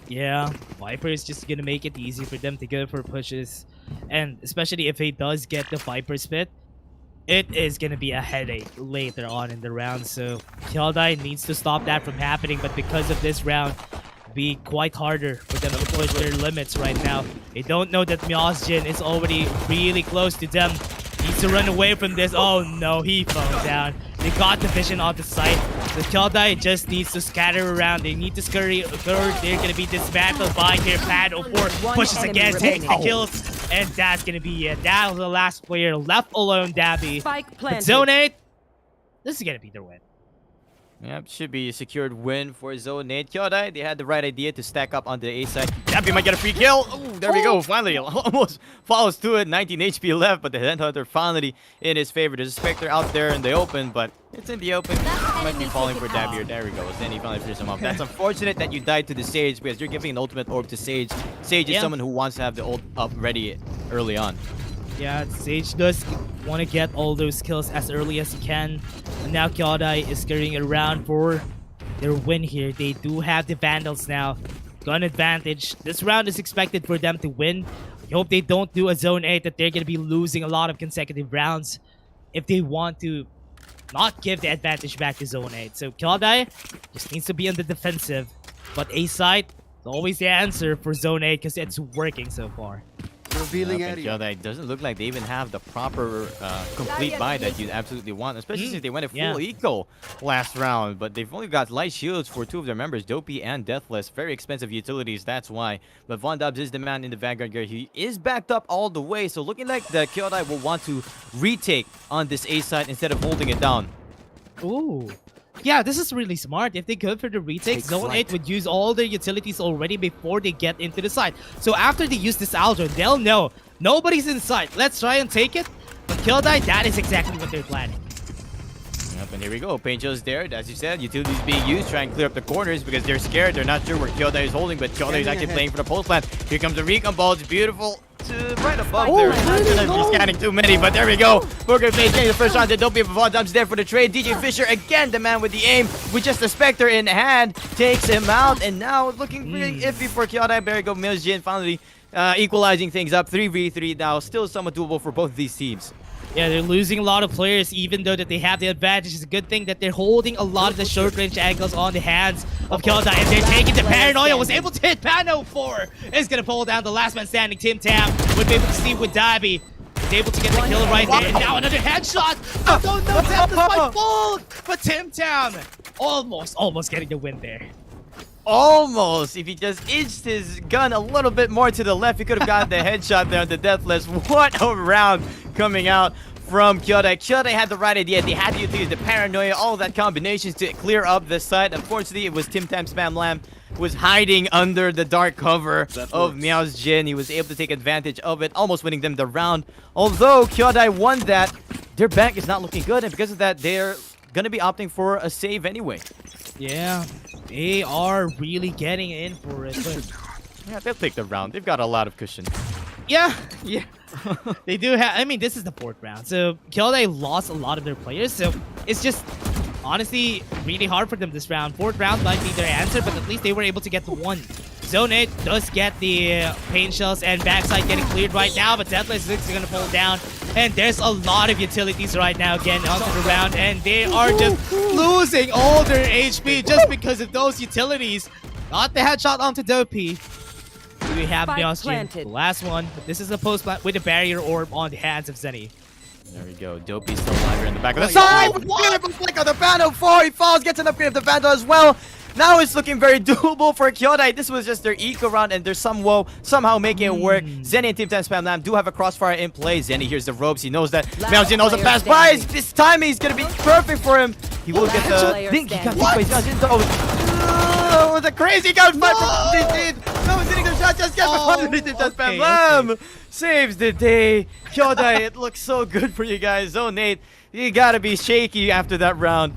Yeah, Viper is just gonna make it easy for them to go for pushes, and especially if he does get the Viper spit, it is going to be a headache later on in the round. So Kyodai needs to stop that from happening, but because of this round, be quite harder for them to push their limits right now. They don't know that Myosjin is already really close to them. Needs to run away from this. Oh no, he fell down. They got the vision on the site. So Kyodai just needs to scatter around. They need to scurry. They're going to be dismantled by their pad. 04 pushes again, takes the kills. And that's going to be it. That was the last player left alone, Dabby. But Zone 8, this is going to be their win. Yep, should be a secured win for Zone 8. Kyodai, they had the right idea to stack up on the A side. Dabby might get a free kill. Oh, there we go. Finally, almost follows to it. 19 HP left, but the Headhunter finally in his favor. There's a Spectre out there in the open, but it's in the open. Might be falling for Dabby, or there we go. Then he finally finishes him off. That's unfortunate that you died to the Sage because you're giving an ultimate orb to Sage. Sage is someone who wants to have the ult up ready early on. Yeah, Sage does want to get all those kills as early as he can. And now Kyodai is scurrying around for their win here. They do have the Vandals now. Gun advantage. This round is expected for them to win. I hope they don't do a Zone 8 that they're going to be losing a lot of consecutive rounds if they want to not give the advantage back to Zone 8. So Kyodai just needs to be on the defensive. But A side is always the answer for Zone 8 because it's working so far. Revealing area. It doesn't look like they even have the proper complete buy that you absolutely want, especially since they went a full eco last round. But they've only got light shields for two of their members, Dopey and Deathless. Very expensive utilities, that's why. But Von Dubs is the man in the Vanguard gear. He is backed up all the way, so looking like the Kyodai will want to retake on this A side instead of holding it down. Ooh. Yeah, this is really smart. If they go for the retake, Zone 8 would use all their utilities already before they get into the site. So after they use this Aldrin, they'll know nobody's in sight. Let's try and take it. But Kyodai, that is exactly what they're planning. Yep, and here we go. Painchill's there. As you said, utilities being used, try and clear up the corners because they're scared. They're not sure where Kyodai is holding, but Kyodai is actually playing for the post plant. Here comes the recon ball. It's beautiful. Right above there. Not gonna be scanning too many, but there we go. Booker face getting the first round. Don't be a Von Dubs there for the trade. DJ Fisher again, the man with the aim, with just a Spectre in hand, takes him out, and now looking really iffy for Kyodai. There we go. Myosjin finally equalizing things up. 3v3 now, still somewhat doable for both these teams. Yeah, they're losing a lot of players, even though that they have the advantage. It's a good thing that they're holding a lot of the short-range angles on the hands of Kyodai, and they're taking the Paranoia. Was able to hit Pano 4. Is going to pull down the last man standing. Tim Tam would be able to see with Dabby. He's able to get the kill right there. And now another headshot. Oh, no, Deathless by full. But Tim Tam almost getting the win there. Almost. If he just inched his gun a little bit more to the left, he could have gotten the headshot there on the Deathless. What a round coming out from Kyodai. Kyodai had the right idea. They had to use the Paranoia, all that combinations to clear up the site. Unfortunately, it was Tim Tam Spam Lamb was hiding under the dark cover of Myosjin. He was able to take advantage of it, almost winning them the round. Although Kyodai won that, their bank is not looking good, and because of that, they're going to be opting for a save anyway. Yeah, they are really getting in for it. But yeah, they'll take the round. They've got a lot of cushion. yeah. They do have, I mean, this is the 4th round. So Kyodai lost a lot of their players. So it's just, honestly, really hard for them this round. 4th round might be their answer, but at least they were able to get the 1. Zone 8 does get the pain shells and backside getting cleared right now, but Deathless is going to pull down. And there's a lot of utilities right now getting onto the round, and they are just losing all their HP just because of those utilities. Got the headshot onto Dopey. We have Myosjin, the last one, but this is a post plant with a barrier orb on the hands of Zenny. There we go. Dopey's still alive here in the back of the side. Beautiful flick on the Vandal 4. He falls, gets an upgrade of the Vandal as well. Now it's looking very doable for Kyodai. This was just their eco round, and they're somehow making it work. Zenny and Team 10 Spam Lamb do have a crossfire in play. Zenny hears the ropes. He knows that Myosjin knows the pass by. This timing is going to be perfect for him. He will get the... I think he got hit by Myosjin though. Oh, the crazy gunfight from DC. No one's hitting their shot just yet. Okay. Bam! Saves the day. Kyodai, it looks so good for you guys. Zone 8, you gotta be shaky after that round.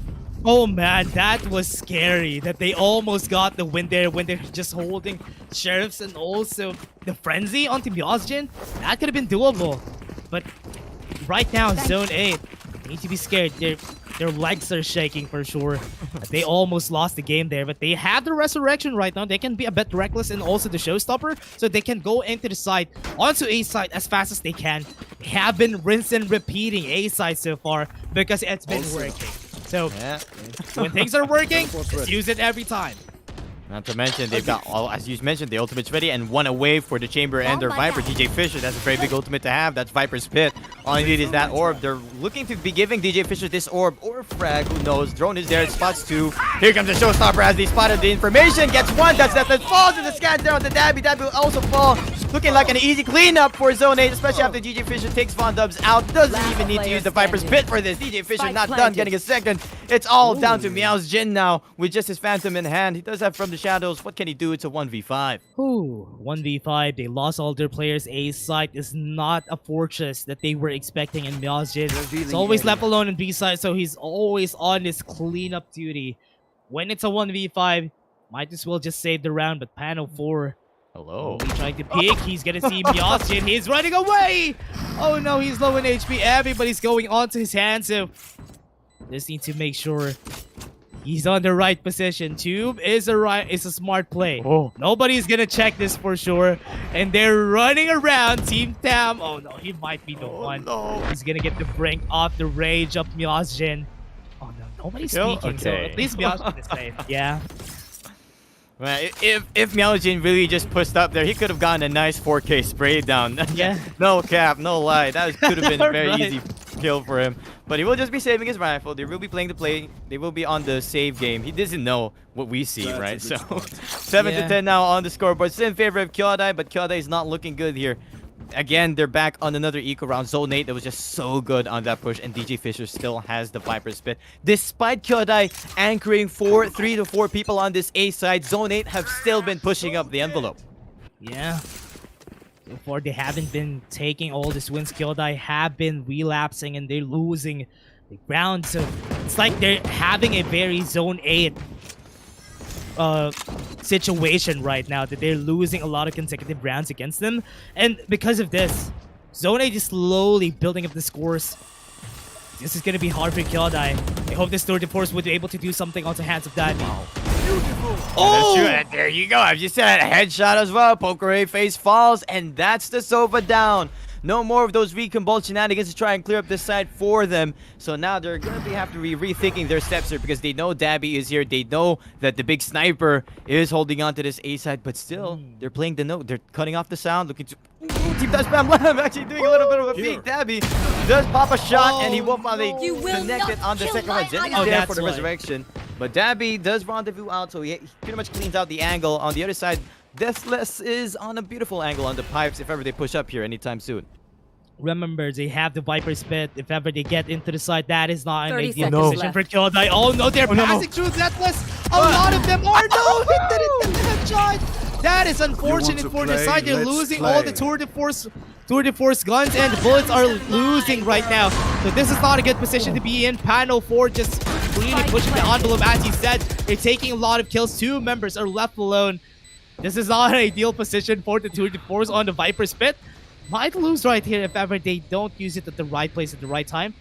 Oh man, that was scary. That they almost got the win there when they're just holding sheriffs and also the frenzy onto Myozjin. That could have been doable. But right now, Zone 8, they need to be scared. Their legs are shaking for sure. They almost lost the game there, but they have the resurrection right now. They can be a bit reckless and also the showstopper, so they can go into the side, onto A side as fast as they can. They have been rinse and repeating A side so far because it's been working. So when things are working, just use it every time. Not to mention, they've got, all, as you mentioned, the ultimate's ready and one away for the Chamber and their Viper. DJ Fisher, that's a very big ultimate to have. That's Viper's Pit. All you need is that orb. They're looking to be giving DJ Fisher this orb or frag, who knows. Drone is there, it spots 2. Here comes the showstopper as they spotted the information. Gets 1, that's that falls in the scan there on the Dabby. Dabby will also fall. Looking like an easy cleanup for Zone 8, especially after DJ Fisher takes Von Dubs out. Doesn't even need to use the Viper's Pit for this. DJ Fisher not done getting a second. It's all down to Myozjin now with just his Phantom in hand. He does have From the Shadows. What can he do? It's a 1v5. Ooh, 1v5. They lost all their players. A side is not a fortress that they were expecting in Myozjin. He's always left alone in B side, so he's always on his cleanup duty. When it's a 1v5, might as well just save the round, but Pano 4. Hello. He's trying to peek. He's gonna see Myozjin. He's running away! Oh no, he's low in HP. Everybody's going onto his hands, so just need to make sure he's on the right position. Tube is a smart play. Oh. Nobody's gonna check this for sure. And they're running around. Team Tam. Oh no, he might be the one. No. He's gonna get the brink off the rage of Myozjin. Oh no, nobody's speaking, so at least Myozjin is safe. Yeah. Well, if Myozjin really just pushed up there, he could have gotten a nice 4K spray down. Yeah. No cap, no lie. That could have been a very Right. easy kill for him. But he will just be saving his rifle. They will be playing the play. They will be on the save game. He doesn't know what we see, right? So 7 to 10 now on the scoreboard. Still in favor of Kyodai, but Kyodai is not looking good here. Again, they're back on another eco round. Zone 8 that was just so good on that push, and DJ Fisher still has the Viper's Pit. Despite Kyodai anchoring 3 to 4 people on this A side, Zone 8 have still been pushing up the envelope. Yeah. So far, they haven't been taking all these wins. Kyodai have been relapsing and they're losing the ground. So it's like they're having a very Zone 8 situation right now, that they're losing a lot of consecutive rounds against them. And because of this, Zone 8 is slowly building up the scores. This is going to be hard for Kyodai. I hope this Tour de Force would be able to do something onto hands of Daddy. Oh! That's true. There you go. As you said, a headshot as well. Poker A face falls, and that's the Sova down. No more of those recombulsion shenanigans to try and clear up this side for them. So now they're going to have to be rethinking their steps here because they know Dabby is here. They know that the big sniper is holding on to this A side, but still, they're playing the note. They're cutting off the sound, looking to... Ooh, Team Dash Bam Lam actually doing a little bit of a peek. Dabby does pop a shot, and he will finally connect it on the second one. Jenny's there for the resurrection. But Dabby does rendezvous out, so he pretty much cleans out the angle. On the other side, Deathless is on a beautiful angle on the pipes if ever they push up here anytime soon. Remember, they have the Viper's Pit. If ever they get into the side, that is not an ideal seconds position left. for Kyodai. Oh no, they're passing through Deathless. A lot of them are. No, he didn't get the headshot. That is unfortunate for the side. They're losing all the Tour de Force guns, and the bullets are losing right now. So this is not a good position to be in. Panel 4 just really pushing the envelope, as he said. They're taking a lot of kills. 2 members are left alone. This is not an ideal position for the Tour de Force on the Viper's Pit. Might lose right here if ever they don't use it at the right place at the right time.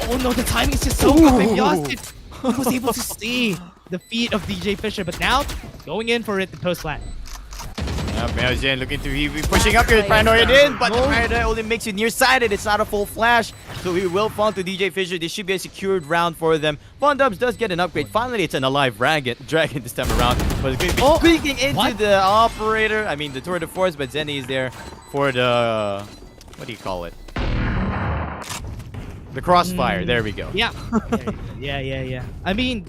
Oh no, the timing is just so good. He was able to see the feet of DJ Fisher, but now going in for it, the post plant. Myozjin looking to be pushing up here. Paranoid in, but the Paranoid only makes it nearsighted. It's not a full flash, so he will fall to DJ Fisher. This should be a secured round for them. Von Dubs does get an upgrade. Finally, it's an alive dragon this time around. But it's going to be peeking into the operator. I mean, the Tour de Force, but Zenny is there for the... What do you call it? The crossfire. There we go. Yeah. Yeah. I mean,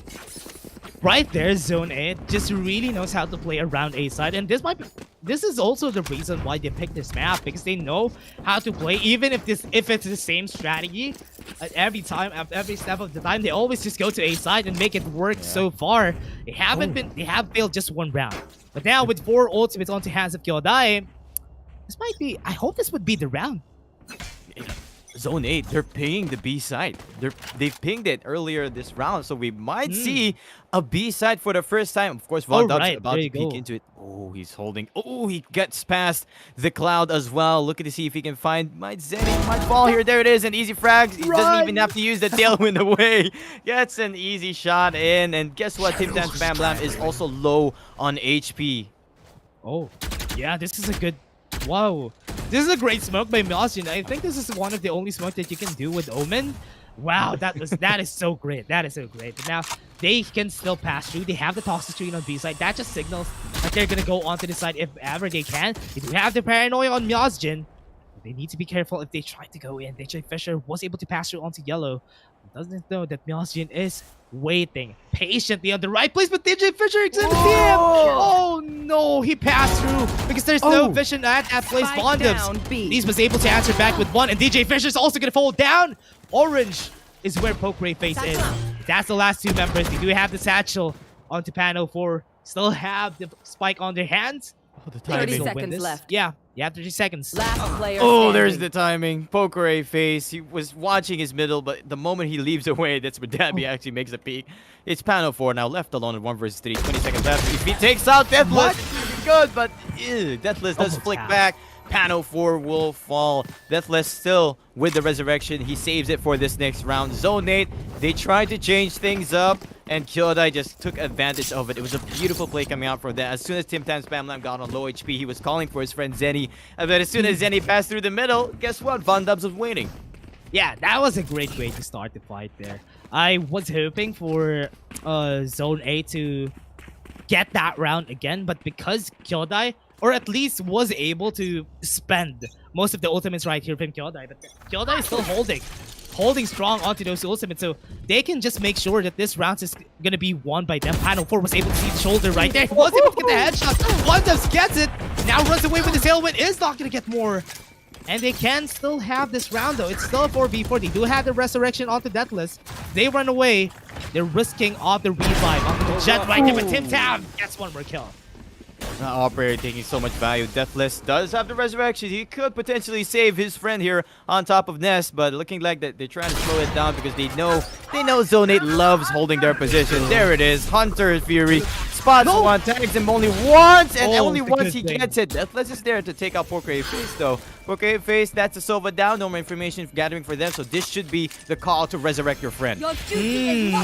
right there, Zone 8 just really knows how to play around A side, and this is also the reason why they picked this map, because they know how to play. Even if it's the same strategy, at every time, at every step of the time. They always just go to A side and make it work so far. They have failed just one round. But now with 4 ultimates onto hands of Kyodai, this might be, I hope this would be the round. Zone 8, they're pinging the B side. They've pinged it earlier this round, so we might see a B side for the first time. Of course, Von Dub's about to peek into it. Oh, he's holding. Oh, he gets past the cloud as well. Looking to see if he can find. Zenny might fall here. There it is, an easy frag. He doesn't even have to use the tailwind away. Gets an easy shot in, and guess what? Tim Tam's Bam Blam is also low on HP. Oh, yeah, this is a good. Wow, this is a great smoke by Myoshin. I think this is one of the only smoke that you can do with Omen. Wow, that is so great. That is so great. But now they can still pass through. They have the toxic screen on B side. That just signals that they're gonna go onto the side if ever they can. They do have the paranoia on Myoshin. They need to be careful if they try to go in. DJ Fisher was able to pass through onto yellow. Doesn't know that Myoshin is waiting patiently on the right place, but DJ Fisher is in the team. Oh no, he passed through because there's no vision at that place. Bondums. These was able to answer back with 1, and DJ Fisher's also gonna fall down. Orange is where Pokeray face is. That's the last 2 members. They do have the satchel onto panel 4. Still have the spike on their hands. Oh, the 30 timing. seconds left. Yeah, 30 seconds. Last player Oh, there's standing. the timing. Pokeray face. He was watching his middle, but the moment he leaves away, that's where Dabby actually makes a peek. It's panel 4 now, left alone at 1 versus 3. 20 seconds left. If he takes out Deathless, he's good, but Deathless does flick back. Panel 4 will fall. Deathless still with the resurrection. He saves it for this next round. Zone 8, they tried to change things up, and Kyodai just took advantage of it. It was a beautiful play coming out from that. As soon as Tim Tam's Bam Lam got on low HP, he was calling for his friend Zenny. And then as soon as Zenny passed through the middle, guess what? Von Dubs was waiting. Yeah, that was a great way to start the fight there. I was hoping for Zone 8 to get that round again, but because Kyodai, or at least was able to spend most of the ultimates right here from Kyodai, but Kyodai is still holding strong onto those ultimates, so they can just make sure that this round is gonna be won by them. Panel 4 was able to see the shoulder right there. He was able to get the headshot. One Dubs gets it. Now runs away with the tailwind. Is not gonna get more. And they can still have this round though. It's still a 4v4. They do have the resurrection onto Deathless. They run away. They're risking off the revive onto the jet right there, but Tim Tam gets 1 more kill. That operator taking so much value. Deathless does have the resurrection. He could potentially save his friend here on top of Nest, but looking like that they're trying to slow it down because they know Zone 8 loves holding their position. There it is. Hunter Fury spots one, tags him only once, and only once he gets it. Deathless is there to take out Pokeray Face though. Pokeray Face, that's a Sova down. No more information gathering for them, so this should be the call to resurrect your friend.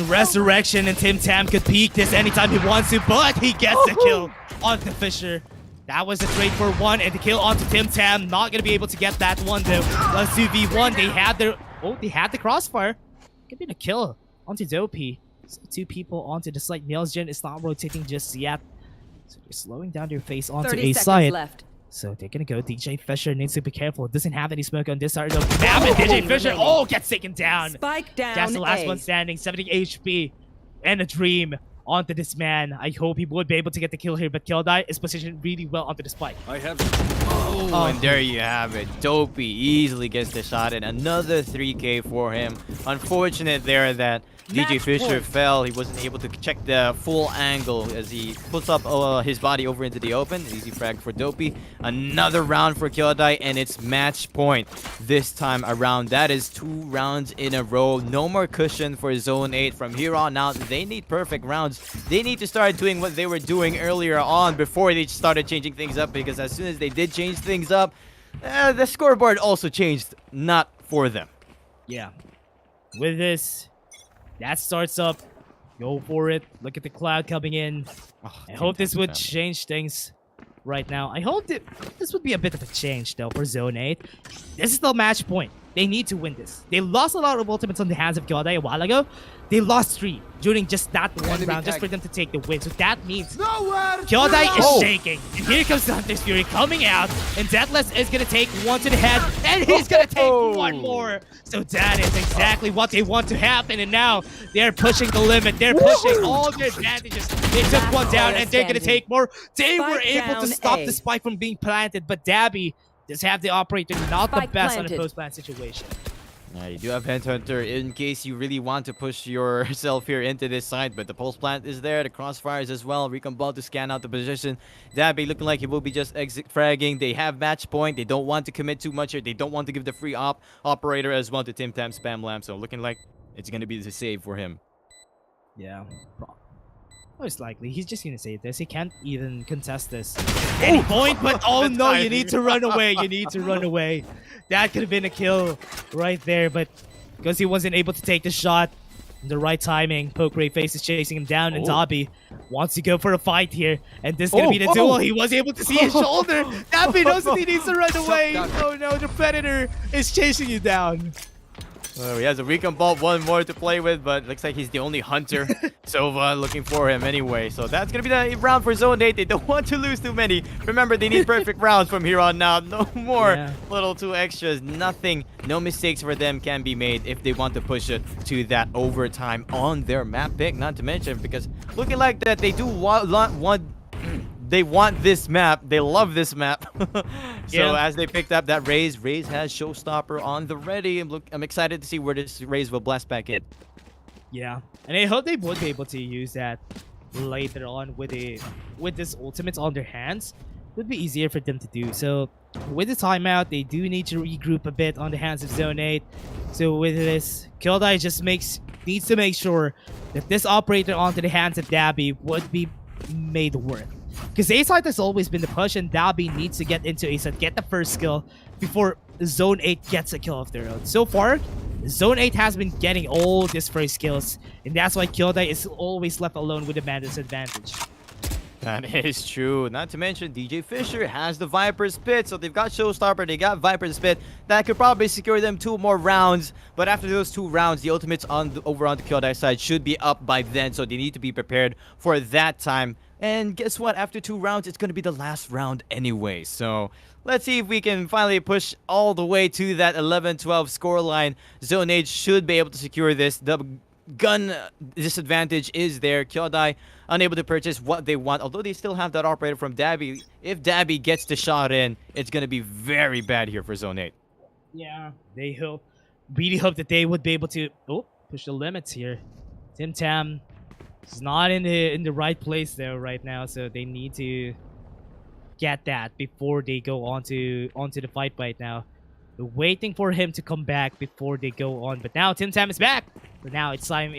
Resurrection, and Tim Tam could peek this anytime he wants to, but he gets the kill onto Fisher. That was a trade for 1, and the kill onto Tim Tam. Not gonna be able to get that one though. Let's 2v1. They had the crossfire. Could be the kill onto Dopey. So 2 people onto the site. Myoshin is not rotating just yet, so they're slowing down their face onto 30 A seconds side. left. So they're gonna go. DJ Fisher needs to be careful. Doesn't have any smoke on this side. Damn it, DJ Fisher! Oh, gets taken down. Spike down. That's the last A. one standing. 70 HP and a dream onto this man. I hope he would be able to get the kill here, but Kyodai is positioned really well onto the spike. Oh, and there you have it. Dopey easily gets the shot, and another 3K for him. Unfortunate there that DJ Fisher fell. He wasn't able to check the full angle as he puts up his body over into the open. Easy frag for Dopey. Another round for Kyodai, and it's match point this time around. That is 2 rounds in a row. No more cushion for Zone 8. From here on out, they need perfect rounds. They need to start doing what they were doing earlier on before they started changing things up, because as soon as they did change things up, the scoreboard also changed, not for them. Yeah. With this, that starts up. Go for it. Look at the cloud coming in. I hope this would change things right now. I hope that this would be a bit of a change, though, for Zone 8. This is still match point. They need to win this. They lost a lot of ultimates on the hands of Kyodai a while ago. They lost 3 during just that one round, just for them to take the win. So that means Kyodai is shaking. And here comes the Hunter's Fury coming out. And Deathless is going to take 1 to the head. And he's going to take 1 more. So that is exactly what they want to happen. And now they're pushing the limit. They're pushing all their advantages. They took 1 down, and they're going to take more. They were able to stop the spike from being planted. But Dabby does have the operator, not the best on a post-plant situation. You do have Headhunter in case you really want to push yourself here into this side, but the pulse plant is there, the crossfires as well. Recon Ball to scan out the position. Dabby looking like he will be just exit fragging. They have match point. They don't want to commit too much here. They don't want to give the free operator as well to Tim Tam Spam Lamb. So looking like it's gonna be the save for him. Yeah. Most likely. He's just gonna save this. He can't even contest this any Oh! point, but oh The no, you timing. need to run away. You need to run away. That could have been a kill right there, but because he wasn't able to take the shot in the right timing, Poke Face is chasing him down, and Oh. Dobby wants to go for a fight here. And this is gonna be the duel. He was able to see his shoulder. Dobby knows that he needs to run away. Oh no, the Predator is chasing you down. He has a Recon Ball, one more to play with, but looks like he's the only hunter. Sova looking for him anyway. So that's going to be the round for Zone 8. They don't want to lose too many. Remember, they need perfect rounds from here on out. No more little two extras. Nothing. No mistakes for them can be made if they want to push it to that overtime on their map pick. Not to mention, because looking like that, they do want they want this map. They love this map. So as they picked up that Raze has Showstopper on the ready. I'm excited to see where this Raze will blast back in. Yeah, and I hope they would be able to use that later on with this ultimates on their hands. It would be easier for them to do. So with the timeout, they do need to regroup a bit on the hands of Zone 8. So with this, Kyodai just needs to make sure that this operator onto the hands of Dabby would be made worth. Because A-side has always been the push, and Dabby needs to get into A-side, get the first skill before Zone 8 gets a kill of their own. So far, Zone 8 has been getting all these first skills, and that's why Kyodai is always left alone with a man disadvantage. That is true. Not to mention, DJ Fisher has the Viper's Pit, so they've got Showstopper, they got Viper's Pit. That could probably secure them 2 more rounds, but after those 2 rounds, the ultimates over on the Kyodai side should be up by then, so they need to be prepared for that time. And guess what? After 2 rounds, it's going to be the last round anyway. So let's see if we can finally push all the way to that 11-12 scoreline. Zone 8 should be able to secure this. The gun disadvantage is there. Kyodai unable to purchase what they want, although they still have that operator from Dabby. If Dabby gets the shot in, it's going to be very bad here for Zone 8. Yeah, they really hope that they would be able to push the limits here. Tim Tam is not in the right place there right now, so they need to get that before they go onto the fight right now. They're waiting for him to come back before they go on, but now Tim Tam is back. But now it's time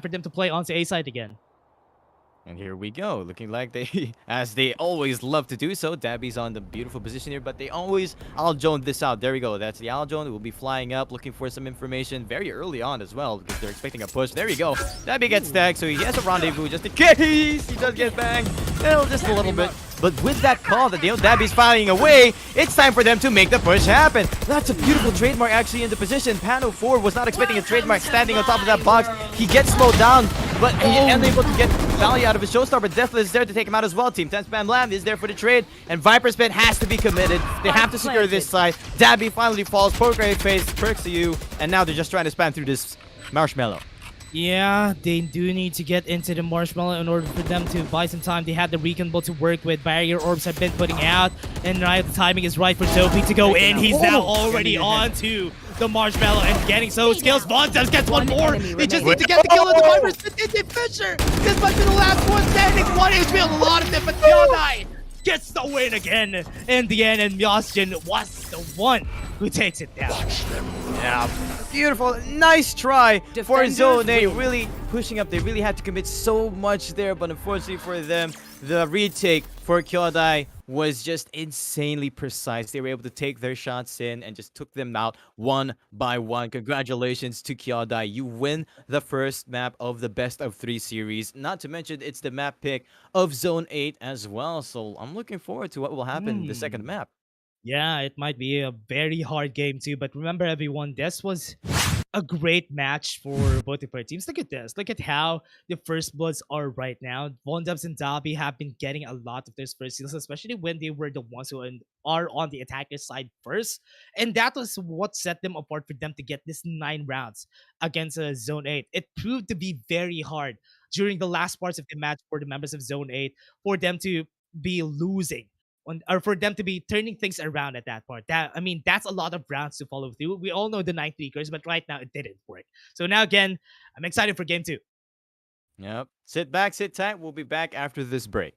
for them to play onto A side again. And here we go, looking like they, as they always love to do so, Dabby's on the beautiful position here, but they always Aljone this out. There we go, that's the Aljone. Will be flying up, looking for some information very early on as well, because they're expecting a push. There we go, Dabby gets tagged, so he has a rendezvous just in case he does get banged. Well, just a little bit. But with that call that Dabby's firing away, it's time for them to make the push happen. That's a beautiful trademark actually in the position. Pano 4 was not expecting a trademark standing on top of that box. He gets slowed down, but unable to get value out of his Showstar, but Deathless is there to take him out as well. Team 10 Spam Lamb is there for the trade, and Viper's Pit has to be committed. They have to secure this side. Dabby finally falls, Poke Face, perks to you, and now they're just trying to spam through this Marshmallow. Yeah, they do need to get into the Marshmallow in order for them to buy some time. They have the Recon Ball to work with. Barrier Orbs have been putting out, and now the timing is right for Dopey to go in. He's now already onto the Marshmallow and getting so skills. Vontas gets one more. They just need to get the kill on the Vipers. But DJ Fisher, this might be the last one standing. 1 HP on a lot of them, but Kyodai gets the win again in the end, and Myosjin was the one who takes it down. Yeah, beautiful. Nice try for Zone 8. Really pushing up. They really had to commit so much there, but unfortunately for them, the retake for Kyodai was just insanely precise. They were able to take their shots in and just took them out one by one. Congratulations to Kyodai. You win the first map of the best of 3 series. Not to mention, it's the map pick of Zone 8 as well. So I'm looking forward to what will happen in the second map. Yeah, it might be a very hard game too, but remember everyone, this was a great match for both of our teams. Look at this. Look at how the first bloods are right now. Von Dubs and Dobby have been getting a lot of those first kills, especially when they were the ones who are on the attacker side first. And that was what set them apart for them to get this 9 rounds against Zone 8. It proved to be very hard during the last parts of the match for the members of Zone 8 for them to be losing or for them to be turning things around at that point. That I mean, that's a lot of rounds to follow through. We all know the 9-3 curse, but right now it didn't work. So now again, I'm excited for game 2. Yep. Sit back, sit tight. We'll be back after this break.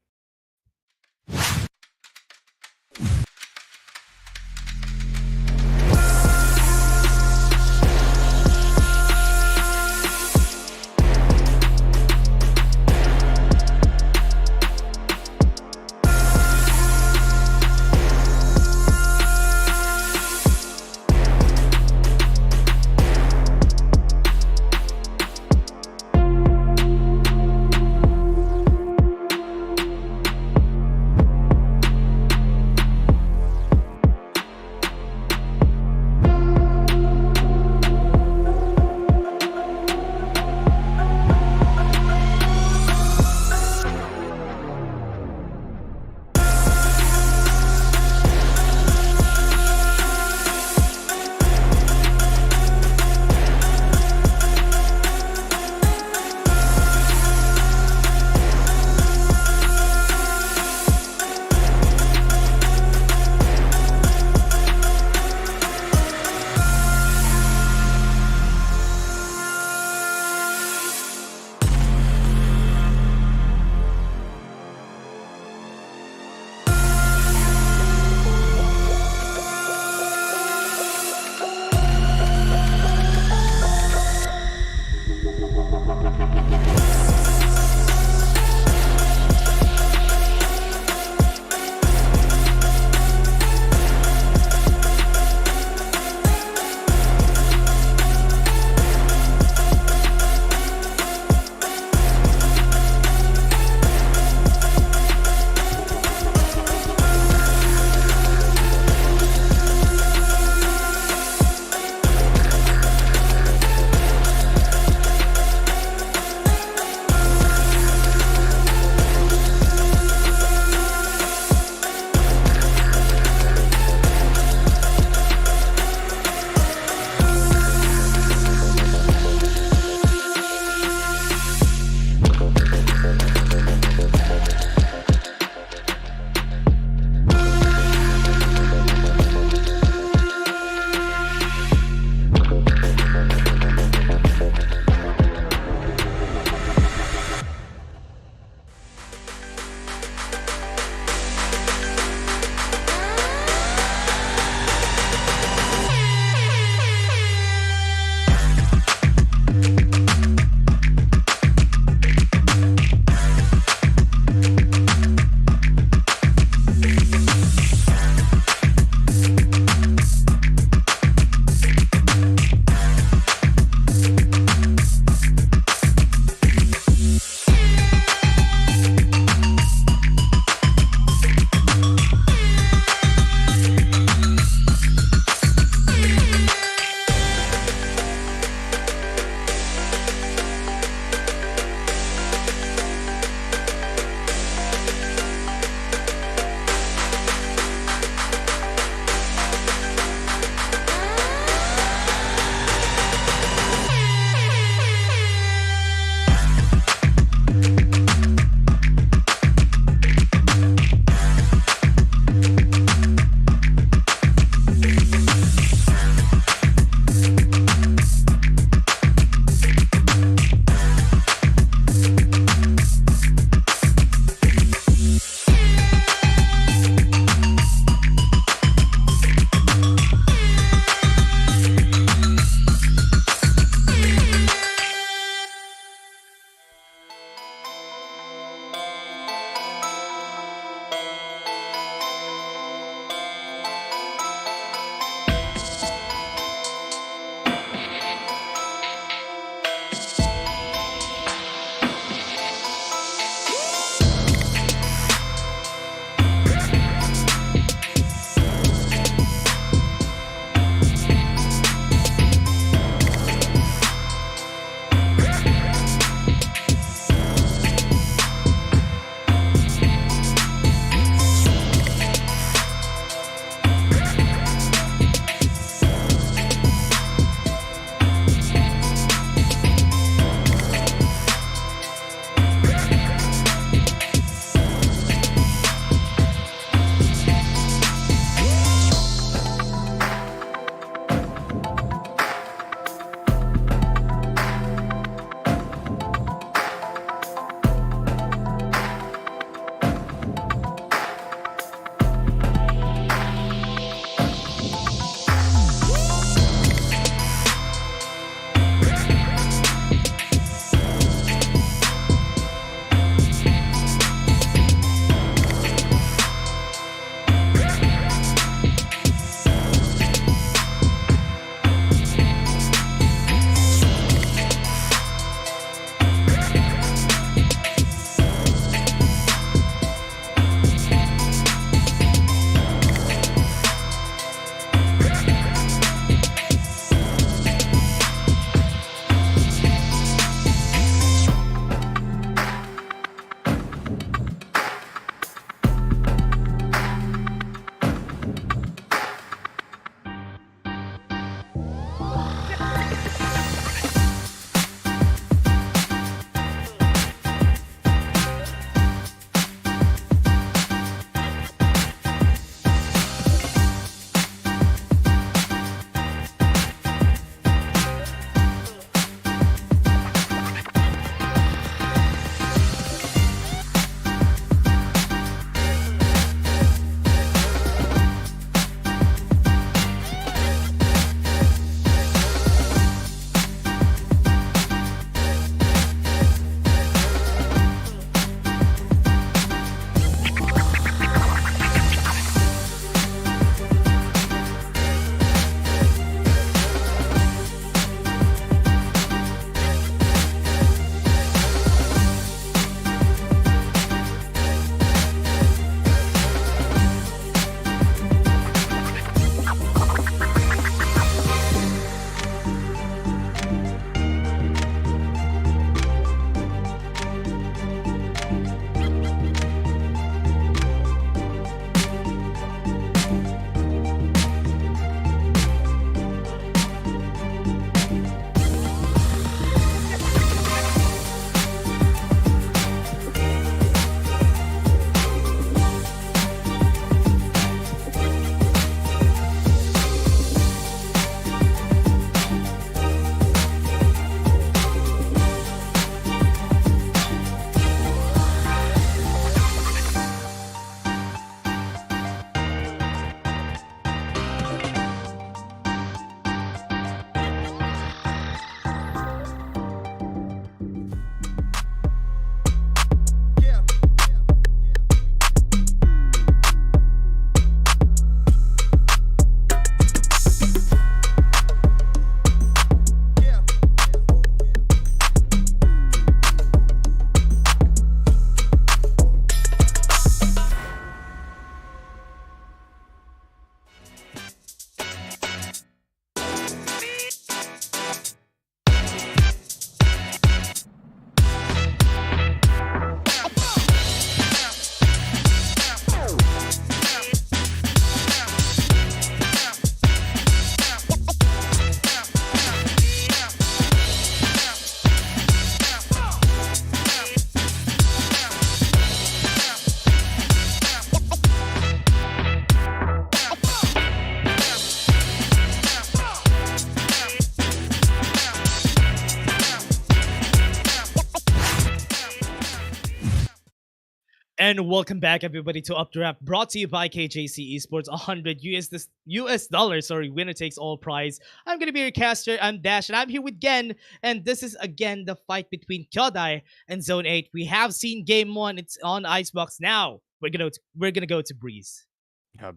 And welcome back, everybody, to Updraft, brought to you by KJC eSports. 100 US dollars, sorry, winner takes all prize. I'm gonna be your caster. I'm Dash, and I'm here with Gen. And this is again the fight between Kyodai and Zone 8. We have seen Game 1. It's on Icebox now. We're gonna go to Breeze.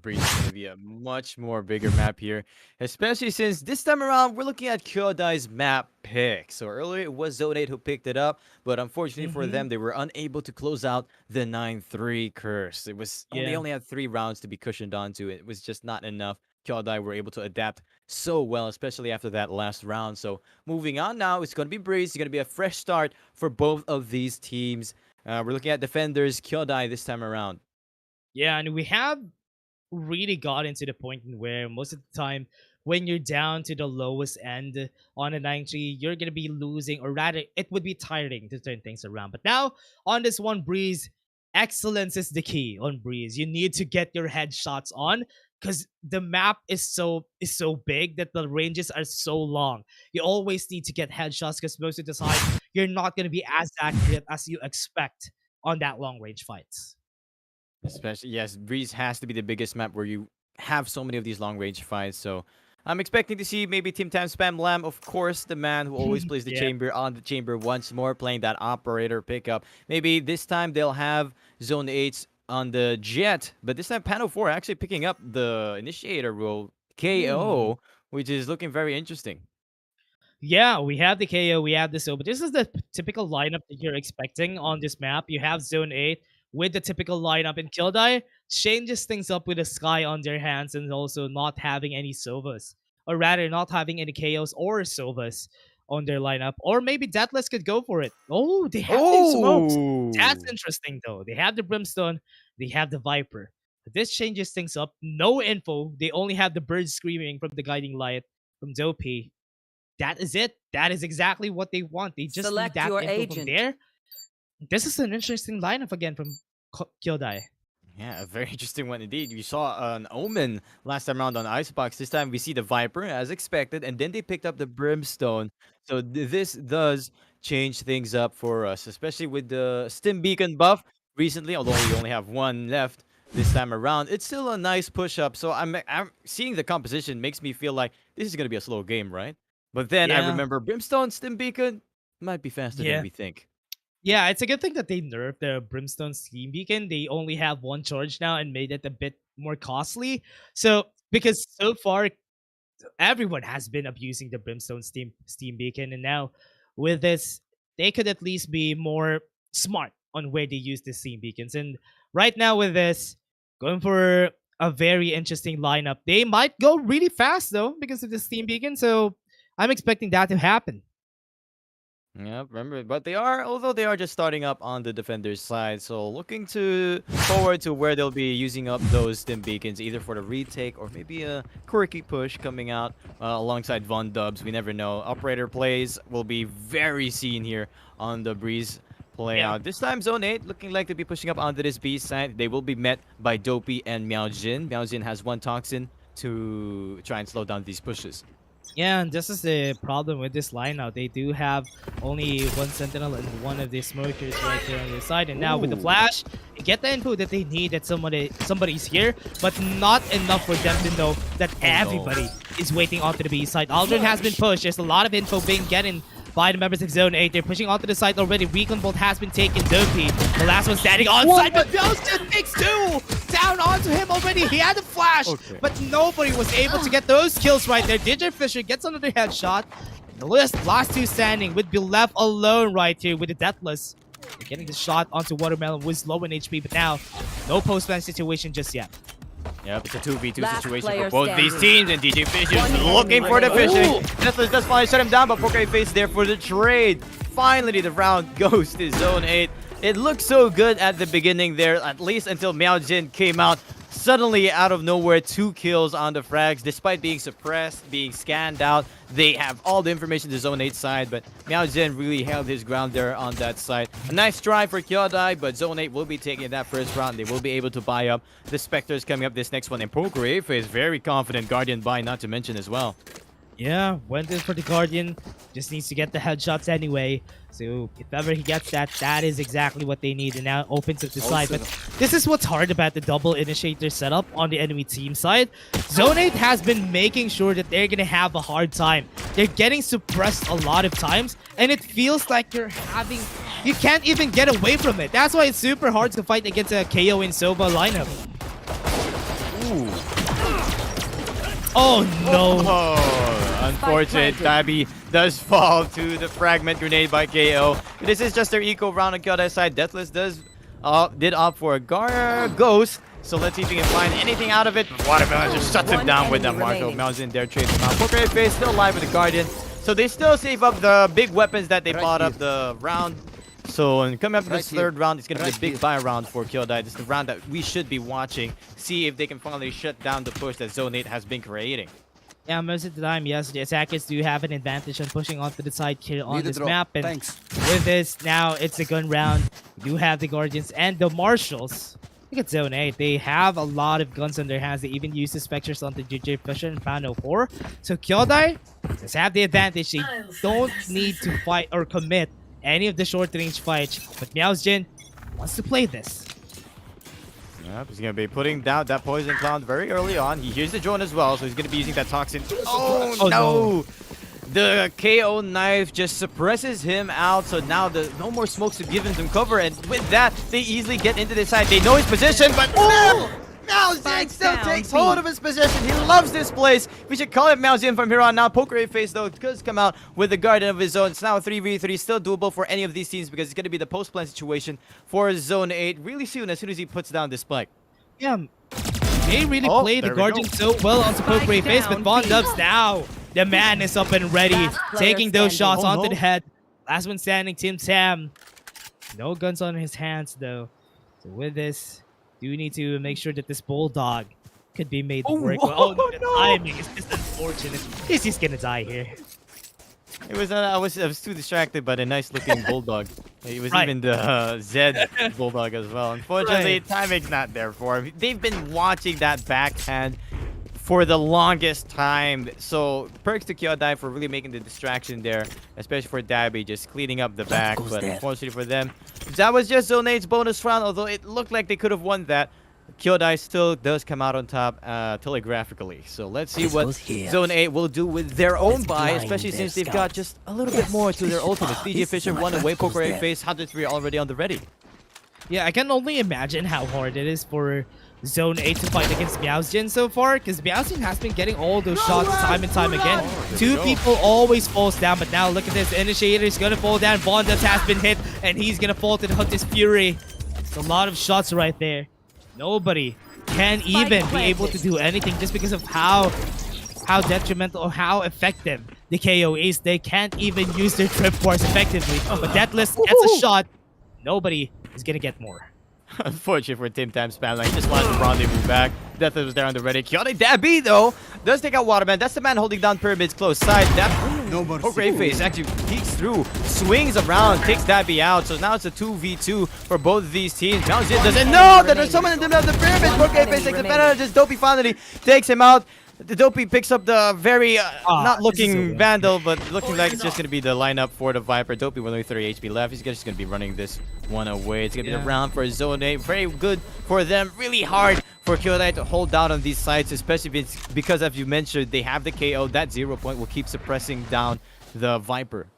Breeze is going to be a much more bigger map here, especially since this time around we're looking at Kyodai's map pick. So earlier it was Zone 8 who picked it up, but unfortunately for them, they were unable to close out the 9-3 curse. They Yeah. only had 3 rounds to be cushioned onto. It was just not enough. Kyodai were able to adapt so well, especially after that last round. So moving on now, it's going to be Breeze. It's going to be a fresh start for both of these teams. We're looking at defenders Kyodai this time around. Yeah, and we have really got into the point in where most of the time when you're down to the lowest end on a 9-3, you're gonna be losing, or rather it would be tiring to turn things around. But now on this one, Breeze, excellence is the key on Breeze. You need to get your headshots on because the map is so big that the ranges are so long. You always need to get headshots because most of the time you're not gonna be as accurate as you expect on that long range fights. Especially, yes, Breeze has to be the biggest map where you have so many of these long range fights. So I'm expecting to see maybe Team Time Spam Lamb, of course, the man who always plays the Yeah. chamber on the chamber once more, playing that operator pickup. Maybe this time they'll have Zone 8s on the Jet, but this time Pano 4 actually picking up the initiator role, KO, which is looking very interesting. Yeah, we have the KO, we have the So, but this is the typical lineup that you're expecting on this map. You have Zone 8 with the typical lineup, and Kyodai changes things up with a Sky on their hands and also not having any Sovas. Or rather, not having any KOs or Sovas on their lineup. Or maybe Deathless could go for it. Oh, they have these smokes. That's Oh! interesting, though. They have the Brimstone, they have the Viper. But this changes things up. No info. They only have the bird screaming from the guiding light from Dopey. That is it. That is exactly what they want. They just Select need that your info from agent. there. This is an interesting lineup again from Kyodai. Yeah, a very interesting one indeed. We saw an Omen last time around on Icebox. This time we see the Viper as expected, and then they picked up the Brimstone. So this does change things up for us, especially with the Stim Beacon buff recently. Although we only have one left this time around, it's still a nice push up. So I'm seeing the composition makes me feel like this is gonna be a slow game, right? But then I Yeah. remember Brimstone, Stim Beacon might be faster than Yeah. we think. Yeah, it's a good thing that they nerfed the Brimstone Steam Beacon. They only have one charge now and made it a bit more costly. So, because so far everyone has been abusing the Brimstone Steam Beacon, and now with this, they could at least be more smart on where they use the Steam Beacons. And right now with this, going for a very interesting lineup. They might go really fast though because of the Steam Beacon, so I'm expecting that to happen. Yeah, remember, but although they are just starting up on the defender's side, so looking to forward to where they'll be using up those stim beacons, either for the retake or maybe a quirky push coming out alongside Von Dubs. We never know. Operator plays will be very seen here on the Breeze play out. This time, Zone 8 looking like to be pushing up onto this B side. They will be met by Dopey and Miao Jin. Miao Jin has one Toxin to try and slow down these pushes. Yeah, and this is the problem with this lineup. They do have only one Sentinel and one of the Smokers right there on their side. And now with the Flash, you get the info that they need that somebody's here, but not enough for them to know that everybody is waiting onto the B side. Aldrin has been pushed. There's a lot of info being getting by the members of Zone 8. They're pushing onto the side already. Recon Bolt has been taken. Dopey, the last one standing on side, but Belgian takes two! Down onto him already. He had a flash, but nobody was able to get those kills right there. DJ Fisher gets another headshot. And the last two standing would be left alone right here with the Deathless. They're getting the shot onto Watermelon, was low in HP, but now no post-ban situation just yet. Yep, it's a 2v2 Last situation player for both these standing. teams, and DJ Fish is looking for the fishing. Deathless does finally shut him down, but 4K Face there for the trade. Finally, the round goes to Zone 8. It looked so good at the beginning there, at least until Miao Jin came out. Suddenly, out of nowhere, 2 kills on the frags. Despite being suppressed, being scanned out, they have all the information to Zone 8 side, but Miao Jin really held his ground there on that side. A nice try for Kyodai, but Zone 8 will be taking that first round. They will be able to buy up. The Spectres coming up this next one, and Poker Afe is very confident. Guardian buy, not to mention as well. Yeah, went in for the Guardian. Just needs to get the headshots anyway. So if ever he gets that, that is exactly what they need. And now opens up the side. But this is what's hard about the double initiator setup on the enemy team side. Zone 8 has been making sure that they're going to have a hard time. They're getting suppressed a lot of times. And it feels like you're having... You can't even get away from it. That's why it's super hard to fight against a KO in Soba lineup. Ooh. Oh no. Oh, unfortunate. Dabi does fall to the fragment grenade by KO. This is just their eco round on Kyodai side. Deathless did opt for a ghost. So let's see if we can find anything out of it. Watermelon just shuts him down with that Marshall. Mel's in there trading him out. Poker face still alive with the Guardian. So they still save up the big weapons that they bought up the round. So coming up to this third round, it's going to be a big buy round for Kyodai. This is the round that we should be watching. See if they can finally shut down the push that Zone 8 has been creating. Yeah, most of the time, yes, the attackers do have an advantage on pushing onto the side kill on this map. And with this, now it's a gun round. We do have the Guardians and the Marshals. Look at Zone 8. They have a lot of guns in their hands. They even use the Spectres on the JJ Fisher and Found 04. So Kyodai does have the advantage. They don't need to fight or commit any of the short-range fights, but Meowsjin wants to play this. Yep, he's going to be putting down that Poison Cloud very early on. He hears the drone as well, so he's going to be using that Toxin. Oh, no! The KO knife just suppresses him out, so now no more smokes to give him some cover, and with that, they easily get into the side. They know his position, but Meowsjin still takes hold of his position. He loves this place. We should call it Meowsjin from here on now. Poker face, though, does come out with the Guardian of his own. It's now a 3v3, still doable for any of these teams because it's going to be the post-plan situation for Zone 8 really soon, as soon as he puts down this spike. Yeah, they really play the Guardian so well onto Poker face, but Von Dubs now, the man is up and ready, taking those shots onto the head. Last one standing, Tim Tam. No guns on his hands, though. So with this, do need to make sure that this Bulldog could be made to work. Oh, no, the timing is just unfortunate. He's just gonna die here. It was I was too distracted by the nice looking Bulldog. It was even the Zed Bulldog as well. Unfortunately, timing's not there for him. They've been watching that backhand for the longest time. So perks to Kyodai for really making the distraction there, especially for Dabi just cleaning up the back. But unfortunately for them, that was just Zone 8's bonus round, although it looked like they could have won that. Kyodai still does come out on top telegraphically. So let's see what Zone 8 will do with their own buy, especially since they've got just a little bit more to their ultimate. DJ Fisher won away, Poker 8 face, 103 already on the ready. Yeah, I can only imagine how hard it is for Zone 8 to fight against Meowsjin so far, because Meowsjin has been getting all those shots time and time again. Two people always falls down, but now look at this. The Initiator is going to fall down. Bondas has been hit, and he's going to fall to the Hunter's Fury. It's a lot of shots right there. Nobody can even be able to do anything just because of how detrimental or how effective the KO is. They can't even use their trip bars effectively. But Deathless gets a shot. Nobody is going to get more. Unfortunate for Tim Tam Spam. Like, he just wanted to rendezvous back. Deathless was there on the ready. Kyodai Dabi, though, does take out Waterman. That's the man holding down Pyramid's close side. Poker face actually peeks through, swings around, takes Dabi out. So now it's a 2v2 for both of these teams. Now Zid doesn't know that there's someone in the middle of the Pyramid. Poker face takes advantage of this. Dopey finally takes him out. The Dopey picks up the very, not looking Vandal, but looking like it's just going to be the lineup for the Viper. Dopey with only 30 HP left. He's just going to be running this one away. It's going to be the round for Zone 8. Very good for them. Really hard for Kyodai to hold down on these sites, especially because, as you mentioned, they have the KO. That 0 point will keep suppressing down the Viper.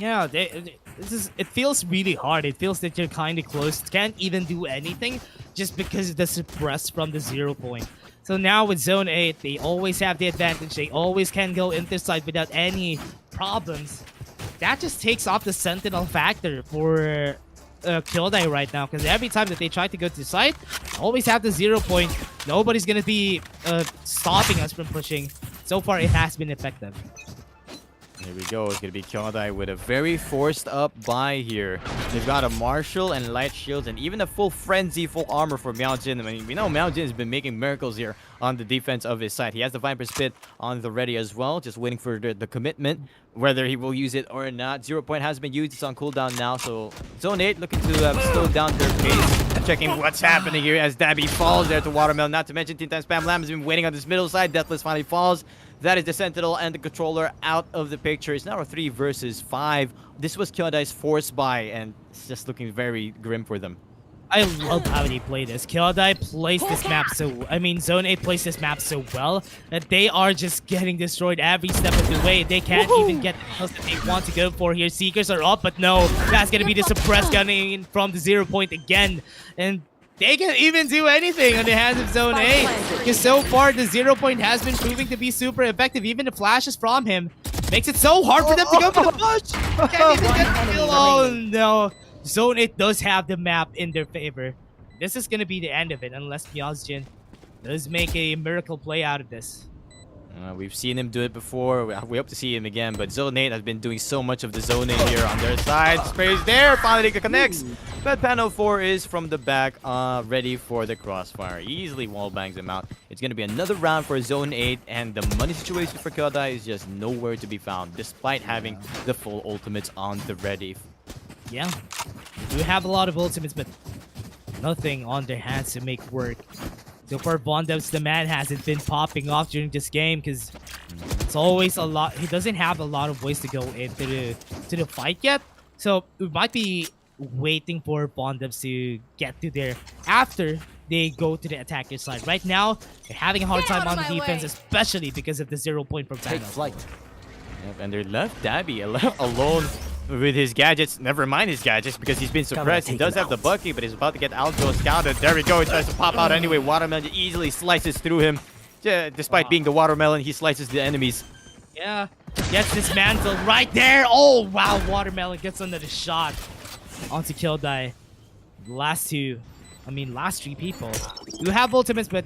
Yeah, it feels really hard. It feels that you're kind of close. Can't even do anything just because of the suppress from the 0 point. So now with Zone 8, they always have the advantage. They always can go into side without any problems. That just takes off the Sentinel factor for Kyodai right now, because every time that they try to go to side, always have the 0 point. Nobody's going to be stopping us from pushing. So far, it has been effective. Here we go. It's going to be Kyodai with a very forced up buy here. They've got a Marshal and Light Shields and even a full Frenzy, full armor for Meowsjin. I mean, we know Meowsjin has been making miracles here on the defense of his side. He has the Viper Spit on the ready as well, just waiting for the commitment, whether he will use it or not. 0 point has been used. It's on cooldown now, so Zone 8 looking to slow down their pace. Checking what's happening here as Dabi falls there to Watermelon. Not to mention, Team Time Spam Lamb has been waiting on this middle side. Deathless finally falls. That is the Sentinel and the Controller out of the picture. It's now a 3 versus 5. This was Kyodai's force buy, and it's just looking very grim for them. I love how they play this. Kyodai plays this map Zone 8 plays this map so well that they are just getting destroyed every step of the way. They can't even get the kills that they want to go for here. Seekers are up, but no, that's gonna be the suppressed gunning in from the 0 point again. And they can't even do anything on the hands of Zone 8. Because so far, the 0 point has been proving to be super effective. Even the flashes from him makes it so hard for them to go for the push. Can't even get the kill. Oh no. Zone 8 does have the map in their favor. This is going to be the end of it unless Myozjin does make a miracle play out of this. We've seen him do it before. We hope to see him again, but Zone 8 has been doing so much of the zoning here on their side. Sprays there, finally connects. But Panel 4 is from the back, ready for the crossfire. Easily wall bangs him out. It's going to be another round for Zone 8, and the money situation for Kyodai is just nowhere to be found, despite having the full ultimates on the ready. Yeah, we have a lot of ultimates, but nothing on their hands to make work. So far, Bondev's the man hasn't been popping off during this game because it's always a lot. He doesn't have a lot of ways to go into the fight yet. So we might be waiting for Bondevs to get to there after they go to the attacker side. Right now, they're having a hard time on the defense, especially because of the 0 point from Take Thanos. flight. Yep, and they left Dabby left alone with his gadgets. Never mind his gadgets because he's been suppressed. He does have the Bucky, but he's about to get Aljo scouted. There we go. He tries to pop out anyway. Watermelon easily slices through him. Yeah, despite being the Watermelon, he slices the enemies. Yeah, gets dismantled right there. Oh, wow. Watermelon gets under the shot onto Kyodai. Last three people do have ultimates, but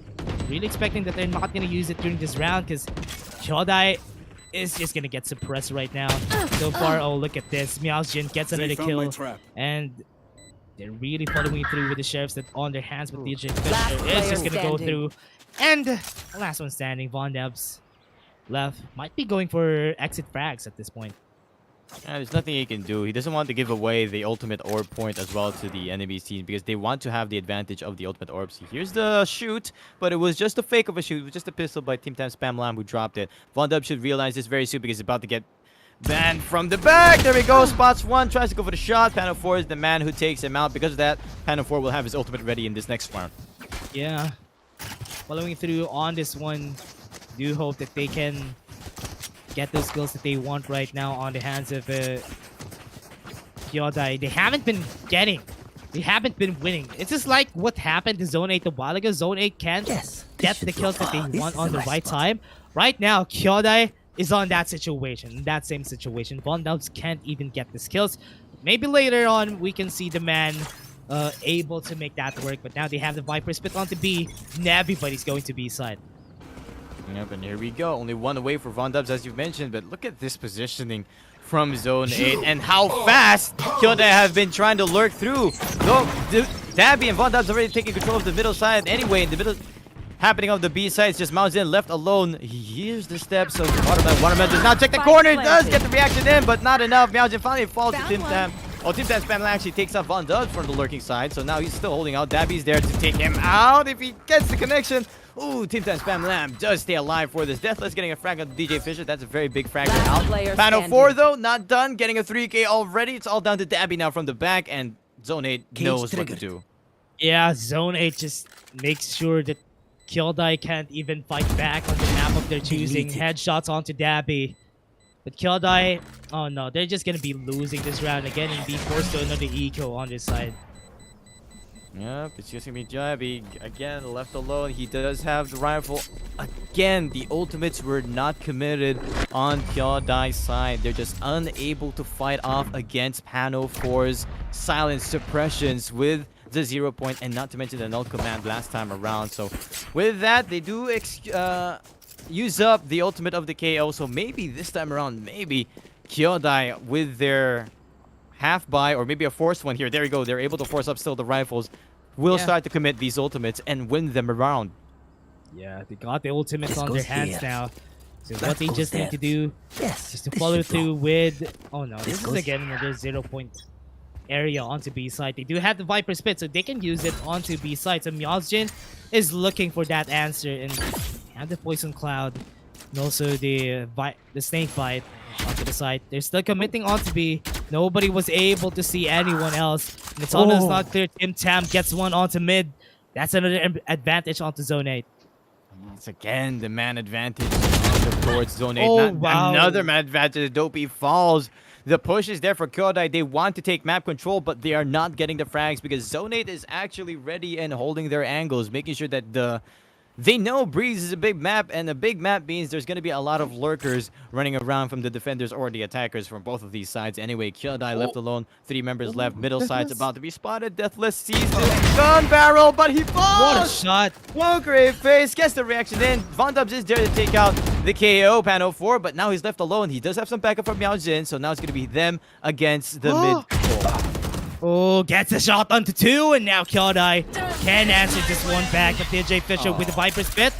really expecting that they're not going to use it during this round because Kyodai is just gonna get suppressed right now. So far, oh look at this. Myozjin gets another kill, and they're really following through with the sheriffs that on their hands. But DJ Fisher is just gonna go through, and the last one standing, Von Debs left, might be going for exit frags at this point. There's nothing he can do. He doesn't want to give away the ultimate orb point as well to the enemy team because they want to have the advantage of the ultimate orbs. Here's the shoot, but it was just a fake of a shoot. It was just a pistol by Team Time Spam Lamb who dropped it. Von Dub should realize this very soon because he's about to get banned from the back. There we go. Spots one, tries to go for the shot. Panel 4 is the man who takes him out. Because of that, Panel 4 will have his ultimate ready in this next round. Yeah. Following through on this one, do hope that they can get those skills that they want right now on the hands of Kyodai. They haven't been winning. It's just like what happened to Zone 8 a while ago. Zone 8 can't get the kills that they want on the right time. Right now, Kyodai is on that situation, that same situation. Von Dubs can't even get the skills. Maybe later on, we can see the man able to make that work. But now they have the Viper split onto B, and everybody's going to B side. Yep, and here we go. Only one away for Von Dubs, as you mentioned. But look at this positioning from Zone 8 and how fast Kyodai have been trying to lurk through. Though Dabby and Von Dubs already taking control of the middle side anyway. In the middle happening of the B side, it's just Maozen left alone. Here's the steps of Watermelon. Watermelon does not check the corner. Does get the reaction in, but not enough. Maozen finally falls to Team Tam. Oh, Team Tam Spam actually takes out Von Dubs from the lurking side. So now he's still holding out. Dabby's there to take him out if he gets the connection. Ooh, Team Time Spam Lamb does stay alive for this. Deathless getting a frag on DJ Fisher. That's a very big fragment out. Panel 4 though, not done. Getting a 3K already. It's all down to Dabby now from the back, and Zone 8 knows what to do. Yeah, Zone 8 just makes sure that Kyodai can't even fight back on the map of their choosing. Headshots onto Dabby. But Kyodai, oh no, they're just gonna be losing this round again and be forced to another eco on this side. Yep, it's just gonna be Dabby again, left alone. He does have the rifle. Again, the ultimates were not committed on Kyodai's side. They're just unable to fight off against Panel 4's silent suppressions with the 0 point, and not to mention the null command last time around. So with that, they do use up the ultimate of the KO. So maybe this time around, maybe Kyodai with their half buy or maybe a forced one here. There you go. They're able to force up still the rifles. Will start to commit these ultimates and win them around. Yeah, they got the ultimates on their hands now. So what they just need to do is to follow through with... Oh no, this is again another 0 point area onto B side. They do have the Viper spit, so they can use it onto B side. So Myozjin is looking for that answer, and have the Poison Cloud And also the snake bite onto the side. They're still committing onto B. Nobody was able to see anyone else. And it's almost not clear. Tim Tam gets one onto mid. That's another advantage onto Zone 8. Once again, the man advantage on the towards Zone 8. Oh, wow. Another man advantage. Dopey falls. The push is there for Kyodai. They want to take map control, but they are not getting the frags because Zone 8 is actually ready and holding their angles, making sure that they know Breeze is a big map, and a big map means there's going to be a lot of lurkers running around from the defenders or the attackers from both of these sides. Anyway, Kyodai left alone. 3 members left. Middle side's about to be spotted. Deathless sees the gun barrel, but he falls! What a shot. Whoa, great face. Gets the reaction in. Von Dubs is there to take out the KO, Pano 4, but now he's left alone. He does have some backup from Miao Jin, so now it's going to be them against the mid control. Oh, gets a shot onto 2, and now Kyodai can answer this one back. But DJ Fisher with the Viper's Pit.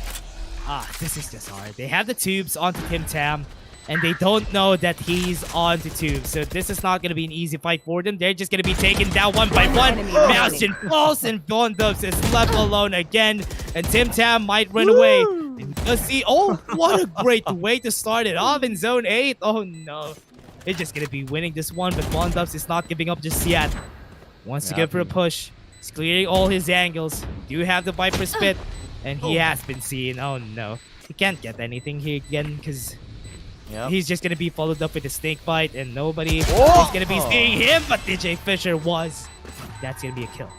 This is just hard. They have the tubes onto Tim Tam, and they don't know that he's on the tubes. So this is not going to be an easy fight for them. They're just going to be taken down one by one. Miao falls, and Von Dubs is left alone again. And Tim Tam might run away. And let's see. Oh, what a great way to start it off in Zone 8. Oh, no. They're just going to be winning this one, but Von Dubs is not giving up just yet. Wants to go for a push. He's clearing all his angles. Do have the Viper Spit, and he has been seen. Oh no. He can't get anything here again because he's just going to be followed up with a snake bite, and nobody is going to be seeing him, but DJ Fisher was. That's going to be a kill.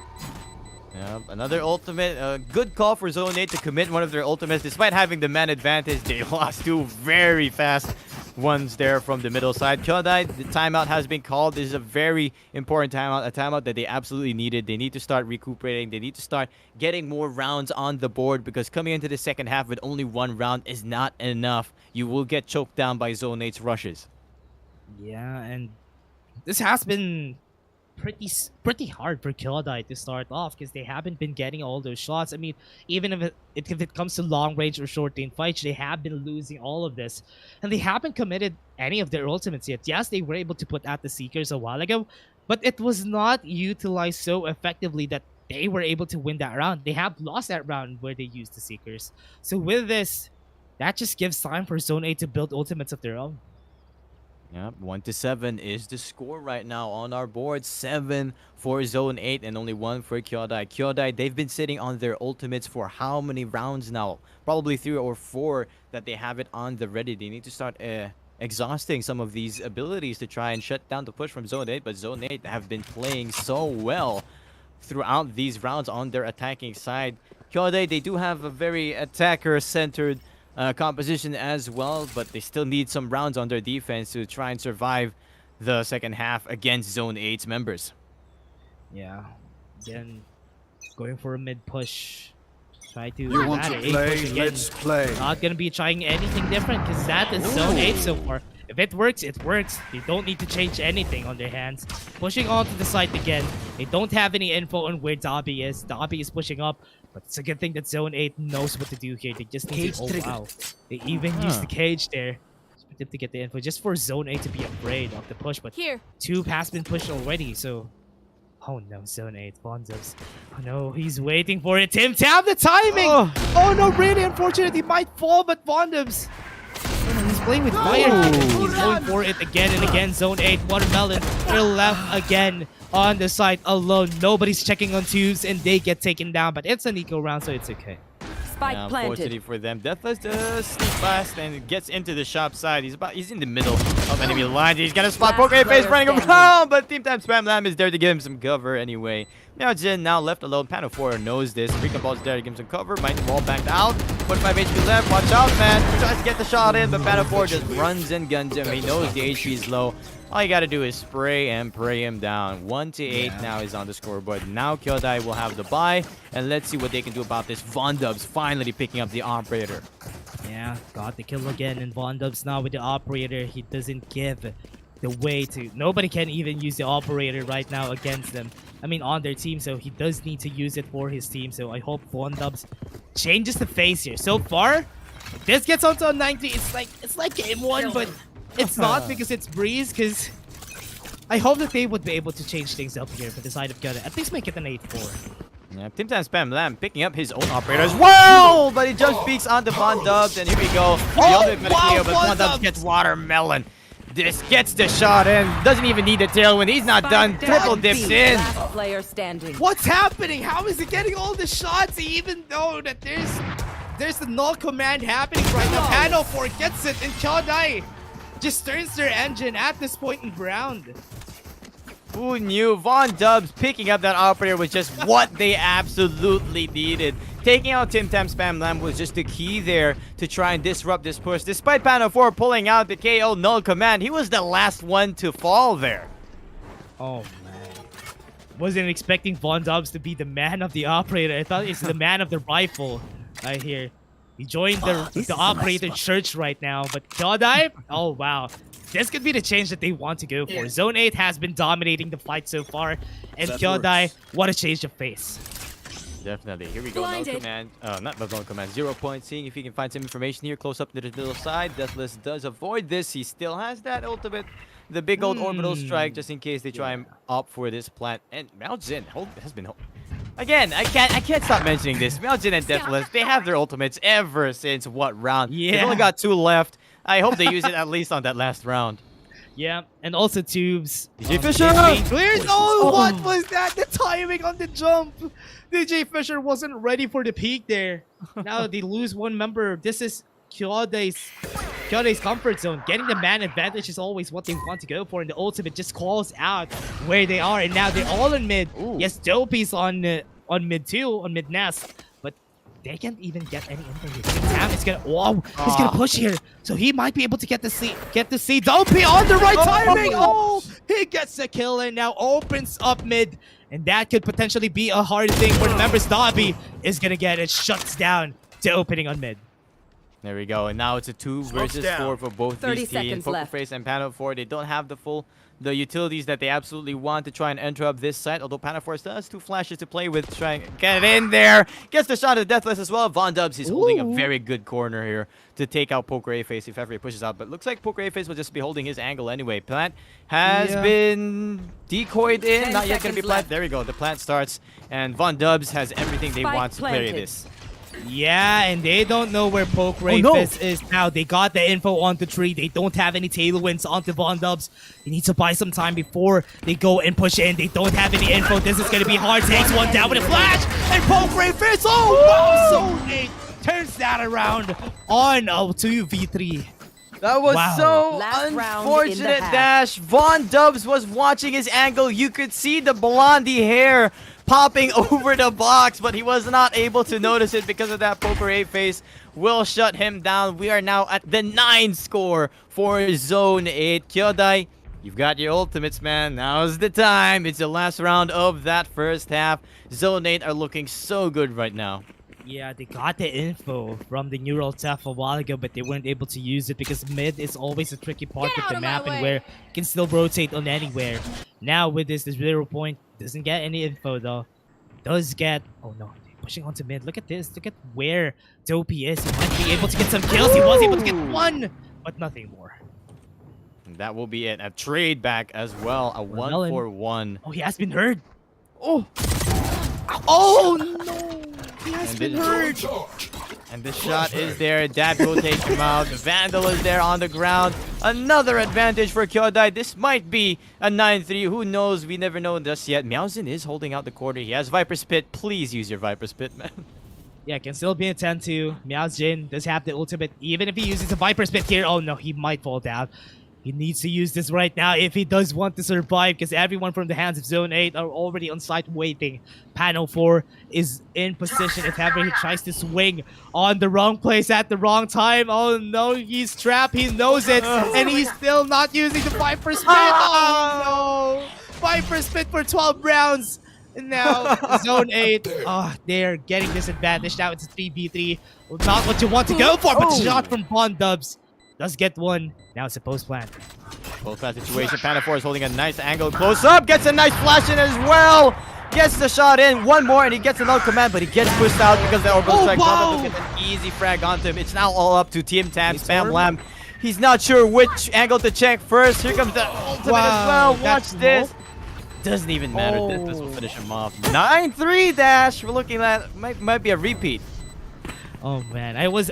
Yep, another ultimate. Good call for Zone 8 to commit one of their ultimates. Despite having the man advantage, they lost 2 very fast ones there from the middle side. Kyodai, the timeout has been called. This is a very important timeout, a timeout that they absolutely needed. They need to start recuperating. They need to start getting more rounds on the board because coming into the second half with only 1 round is not enough. You will get choked down by Zone 8's rushes. Yeah, and this has been pretty hard for Kyodai to start off because they haven't been getting all those shots. I mean, even if it comes to long range or short range fights, they have been losing all of this, and they haven't committed any of their ultimates yet. Yes, they were able to put out the Seekers a while ago, but it was not utilized so effectively that they were able to win that round. They have lost that round where they used the Seekers. So with this, that just gives time for Zone 8 to build ultimates of their own. Yep, 1-7 is the score right now on our board. 7 for Zone 8 and only 1 for Kyodai. Kyodai, they've been sitting on their ultimates for how many rounds now? Probably 3 or 4 that they have it on the ready. They need to start exhausting some of these abilities to try and shut down the push from Zone 8. But Zone 8 have been playing so well throughout these rounds on their attacking side. Kyodai, they do have a very attacker-centered composition as well, but they still need some rounds on their defense to try and survive the second half against Zone 8's members. Yeah, again, going for a mid push. Try to You want to play? Let's play. Not gonna be trying anything different because that is Zone 8 so far. If it works, it works. They don't need to change anything on their hands. Pushing onto the site again. They don't have any info on where Dobby is. Dobby is pushing up, but it's a good thing that Zone 8 knows what to do here. They just need to... Oh, wow. They even used the cage there for them to get the info, just for Zone 8 to be afraid of the push. But Tube has been pushed already, so... Oh no, Zone 8, Von Dubs. Oh no, he's waiting for it. Tim Tam, the timing! Oh no, really unfortunate. He might fall, but Von Dubs... He's playing with fire. He's going for it again and again. Zone 8, Watermelon. They're left again on the site alone. Nobody's checking on tubes, and they get taken down. But it's an eco round, so it's okay. Spike planted. Unfortunately for them, Deathless does sneak past and gets into the shop side. He's in the middle of enemy lines. He's got a spot. Poke face running around, but Team Time Spam Lamb is there to give him some cover anyway. Miao Jin now left alone. Pano 4 knows this. Recon Ball's there to give him some cover. Might wall backed out. 45 HP left. Watch out, man. He tries to get the shot in, but Pano 4 just runs and guns him. He knows the HP is low. All you gotta do is spray and pray him down. 1-8 now is on the scoreboard. Now Kyodai will have the bye, and let's see what they can do about this. Von Dubs finally picking up the operator. Yeah, got the kill again, and Von Dubs now with the operator. He doesn't give the way to... Nobody can even use the operator right now against them. I mean, on their team, so he does need to use it for his team. So I hope Von Dubs changes the face here. So far, if this gets onto a 90. It's like game 1, but... It's not because it's Breeze, because I hope that they would be able to change things up here for the side of Kyodai. At least make it an 8-4. Yeah, Tim Tam Spam Lamb picking up his own operator as well, but he just peeks onto Von Dubs, and here we go. But Von Dubs gets watermelon. This gets the shot in. Doesn't even need the tailwind. He's not done. Triple dips in. Last player standing. What's happening? How is he getting all the shots even though that there's the null command happening right now? Panel 4 gets it, and Kyodai just turns their engine at this point in the round. Who knew? Von Dubs picking up that operator was just what they absolutely needed. Taking out Tim Tam Spam Lamb was just the key there to try and disrupt this push. Despite Panel 4 pulling out the KO null command, he was the last one to fall there. Oh man. Wasn't expecting Von Dubs to be the man of the operator. I thought he's the man of the rifle right here. He joined the operator church right now, but Kyodai? Oh wow. This could be the change that they want to go for. Zone 8 has been dominating the fight so far, and Kyodai, what a change of face. Definitely. Here we go. Null command. Not the null command. 0 point. Seeing if he can find some information here close up to the middle side. Deathless does avoid this. He still has that ultimate. The big old orbital strike just in case they try and opt for this plant. And Mao Jin has been... Again, I can't stop mentioning this. Mao Jin and Deathless, they have their ultimates ever since what round? Yeah. They've only got 2 left. I hope they use it at least on that last round. Yeah, and also Tubes. DJ Fisher! Clears. Oh, what was that? The timing on the jump. DJ Fisher wasn't ready for the peak there. Now they lose one member. This is Kyodai's comfort zone. Getting the man advantage is always what they want to go for, and the ultimate just calls out where they are. And now they're all in mid. Ooh. Yes, Dopey's on mid too, on mid nest, but they can't even get any info here. Tam is gonna he's gonna push here, so he might be able to get the C. Dopey on the right timing. Oh, he gets the kill and now opens up mid, and that could potentially be a hard thing for the members. Dobby is gonna get it, shuts down the opening on mid. There we go, and now it's a 2 versus 4 for both 30 these teams. seconds Poker left. Face and Panel 4, they don't have the utilities that they absolutely want to try and interrupt this site. Although Panel 4 still has 2 flashes to play with, try and get it in there. Gets the shot at Deathless as well. Von Dubs is holding a very good corner here to take out Poker A Face if ever he pushes out. But looks like Poker A Face will just be holding his angle anyway. Plant has been decoyed in, 10 not yet going to be seconds plant. left. There we go. The plant starts, and Von Dubs has everything they Spike want to play planted. this. Yeah, and they don't know where Poke is now. They got the info on the tree. They don't have any tailwinds onto Von Dubs. They need to buy some time before they go and push in. They don't have any info. This is going to be hard. Takes one down with a flash. And Poke oh, wow, Zone 8 turns that around on a 2v3. That was so Last round in unfortunate, the half. Dash. Von Dubs was watching his angle. You could see the blondie hair popping over the box, but he was not able to notice it because of that Poker A Face. Will shut him down. We are now at the 9 score for Zone 8. Kyodai, you've got your ultimates, man. Now's the time. It's the last round of that first half. Zone 8 are looking so good right now. Yeah, they got the info from the neural theft a while ago, but they weren't able to use it because mid is always a tricky part of the map and where you can still rotate on anywhere. Now with this 0 point, doesn't get any info though. Does get... Oh no, pushing onto mid. Look at this. Look at where Dopey is. He might be able to get some kills. He was able to get one, but nothing more. And that will be it. A trade back as well. A 1-for-1. Oh, he has been hurt. Oh! Oh no! He has been hurt. And the shot is there. That will take him out. The Vandal is there on the ground. Another advantage for Kyodai. This might be a 9-3. Who knows? We never know just yet. Meowzin is holding out the corner. He has Viper Spit. Please use your Viper Spit, man. Yeah, can still be a 10-2. Meow Jin does have the ultimate. Even if he uses a Viper Spit here, oh no, he might fall down. He needs to use this right now if he does want to survive, because everyone from the hands of Zone 8 are already on site waiting. Panel 4 is in position if ever he tries to swing on the wrong place at the wrong time. Oh no, he's trapped. He knows it. And he's still not using the Viper Spit. Oh no. Viper Spit for 12 rounds. And now Zone 8, they're getting this advantage. Now it's a 3v3. Not what you want to go for, but shot from Von Dubs. Does get one. Now it's a post plant. Post plant situation. Panda 4 is holding a nice angle close up. Gets a nice flash in as well. Gets the shot in. One more and he gets another command, but he gets pushed out because the orbital strike. Wow. Gets an easy frag onto him. It's now all up to Team Tam Spam Lamb. He's not sure which angle to check first. Here comes the ultimate as well. Watch this. Doesn't even matter. Deathless will finish him off. 9-3 dash. We're looking at might be a repeat. Oh man, I was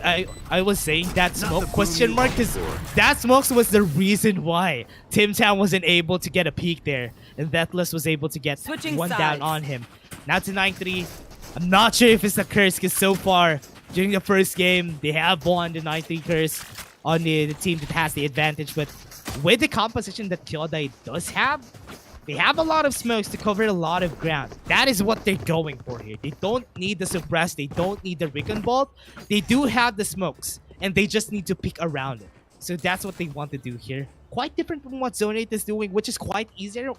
saying that smoke question mark because that smoke was the reason why Tim Tam wasn't able to get a peek there, and Deathless was able to get one down on him. Now to 9-3. I'm not sure if it's a curse because so far during the first game they have won the 9-3 curse on the team that has the advantage, but with the composition that Kyodai does have, they have a lot of smokes to cover a lot of ground. That is what they're going for here. They don't need the suppress. They don't need the recon bolt. They do have the smokes, and they just need to pick around it. So that's what they want to do here. Quite different from what Zone 8 is doing, which is quite easier.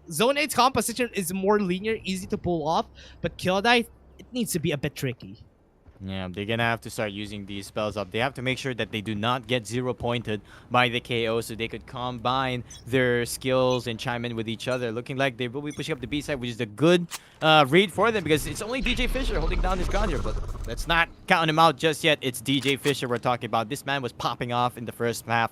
Zone 8's composition is more linear, easy to pull off, but Kyodai, it needs to be a bit tricky. Yeah, they're gonna have to start using these spells up. They have to make sure that they do not get 0-pointed by the KO, so they could combine their skills and chime in with each other. Looking like they will be pushing up the B side, which is a good read for them because it's only DJ Fisher holding down this ground here. But let's not count him out just yet. It's DJ Fisher we're talking about. This man was popping off in the first map.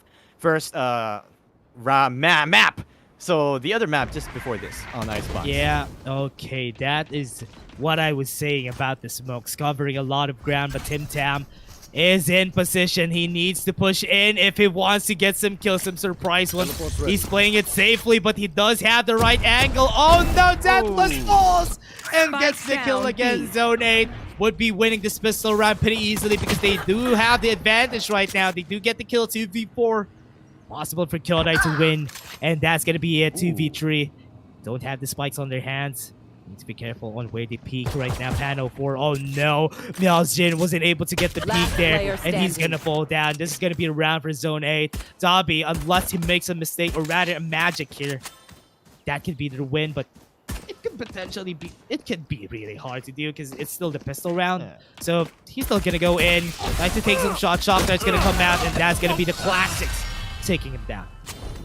Map. So the other map just before this on Icebox. Yeah, okay, that is what I was saying about the smokes, covering a lot of ground, but Tim Tam is in position. He needs to push in if he wants to get some kills, some surprise ones. He's playing it safely, but he does have the right angle. Oh no, Deathless falls and gets the kill again. Zone 8 would be winning this pistol round pretty easily because they do have the advantage right now. They do get the kill 2v4. Possible for Kyodai to win, and that's gonna be a 2v3. Don't have the spikes on their hands. Need to be careful on where they peek right now. Pano 4. Oh no, Miaojin wasn't able to get the peek there, and he's gonna fall down. This is gonna be a round for Zone 8. Dobby, unless he makes a mistake, or rather a magic here, that could be the win, but it could potentially be, it could be really hard to do because it's still the pistol round. Yeah. So he's still gonna go in, try to take some shots. Shockdart's gonna come out, and that's gonna be the classics taking him down.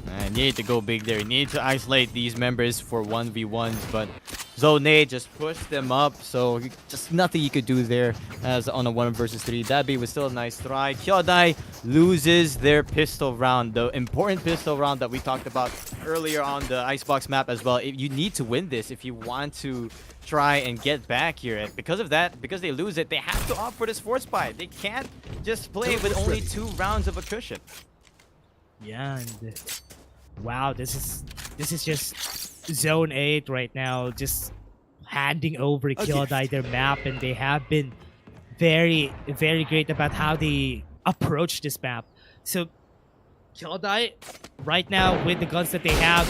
Man, you need to go big there. You need to isolate these members for 1v1s, but Zone 8 just pushed them up, so just nothing you could do there as on a 1 versus 3. That was still a nice try. Kyodai loses their pistol round, the important pistol round that we talked about earlier on the Icebox map as well. You need to win this if you want to try and get back here. And because of that, because they lose it, they have to opt for this force buy. They can't just play with only 2 rounds of a cushion. Yeah, and wow, this is just Zone 8 right now, just handing over Kyodai their map, and they have been very, very great about how they approach this map. So Kyodai right now with the guns that they have,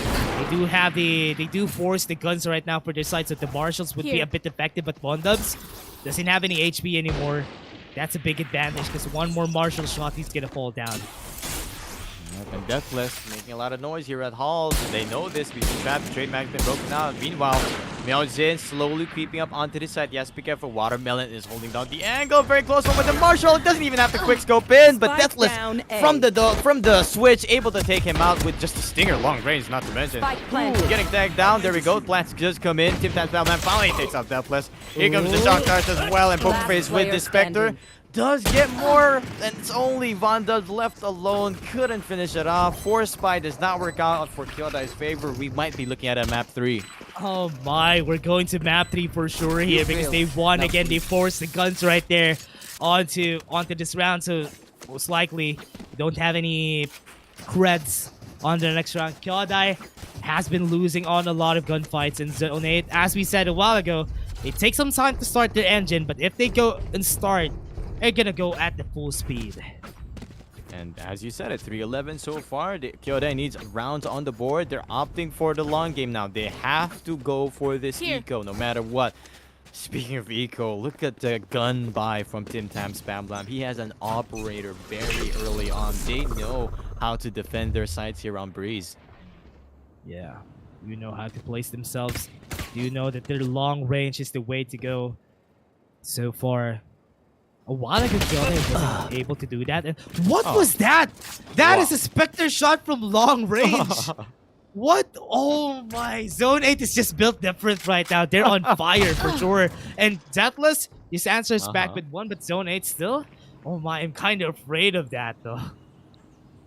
they do force the guns right now for their side, so the marshals would be a bit effective, but Bondubs doesn't have any HP anymore. That's a big advantage because one more marshal shot, he's gonna fall down. And Deathless making a lot of noise here at Halls. They know this because the trade mag's been broken out. Meanwhile, Miaojin slowly creeping up onto this side. Yes, be careful. Watermelon is holding down the angle. Very close one with the Marshall. Doesn't even have to quick scope in, but Deathless from the switch able to take him out with just a stinger long range, not to mention. Getting tagged down. There we go. Plants just come in. Tim Tam's Batman finally takes out Deathless. Here comes the Shock Dart as well, and Poker Face with the Spectre. Does get more, and it's only Von Dubs left alone. Couldn't finish it off. Force Spy does not work out for Kyodai's favor. We might be looking at a map 3. Oh my, we're going to map 3 for sure here because they won again. They forced the guns right there onto this round, so most likely don't have any creds on the next round. Kyodai has been losing on a lot of gunfights in Zone 8. As we said a while ago, it takes some time to start their engine, but if they go and start, they're gonna go at the full speed. And as you said, at 3-11 so far, Kyodai needs rounds on the board. They're opting for the long game now. They have to go for this eco no matter what. Speaking of eco, look at the gun buy from Tim Tam Spam Blam. He has an operator very early on. They know how to defend their sides here on Breeze. Yeah, you know how to place themselves. You know that their long range is the way to go. So far, a while ago, Kyodai wasn't able to do that. And what was that? That is a Spectre shot from long range. What? Oh my. Zone 8 is just built different right now. They're on fire for sure. And Deathless, his answers back with 1, but Zone 8 still? Oh my, I'm kind of afraid of that though.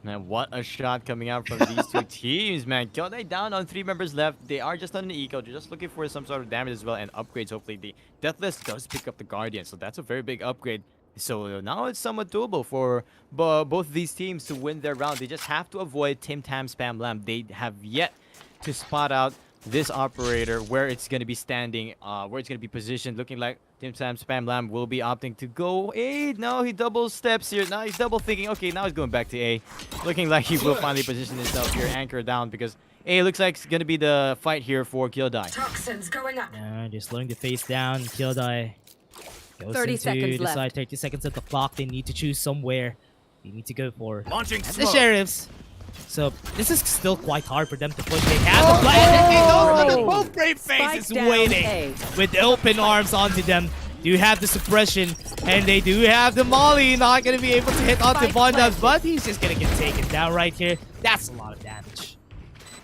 Man, what a shot coming out from these two teams, man. Kyodai down on 3 members left. They are just on an eco. They're just looking for some sort of damage as well and upgrades. Hopefully, the Deathless does pick up the Guardian, so that's a very big upgrade. So now it's somewhat doable for both these teams to win their round. They just have to avoid Tim Tam Spam Lamb. They have yet to spot out this operator where it's going to be standing, where it's going to be positioned. Looking like Tim Tam Spam Lamb will be opting to go A. No, he double steps here. Now he's double thinking. Okay, now he's going back to A. Looking like he will finally position himself here, anchor down, because A looks like it's going to be the fight here for Kyodai. Toxins going up. They're slowing the face down. Kyodai goes 30 into seconds the left. side. 30 seconds at the clock. They need to choose somewhere. They need to go for Launching and the smoke. Sheriffs. So this is still quite hard for them to push. They have the plan. They know that both brave faces Spike down waiting A. with open arms onto them. Do have the suppression, and they do have the molly. Not going to be able to hit onto Spike Vondas, planted. but he's just going to get taken down right here. That's a lot of damage.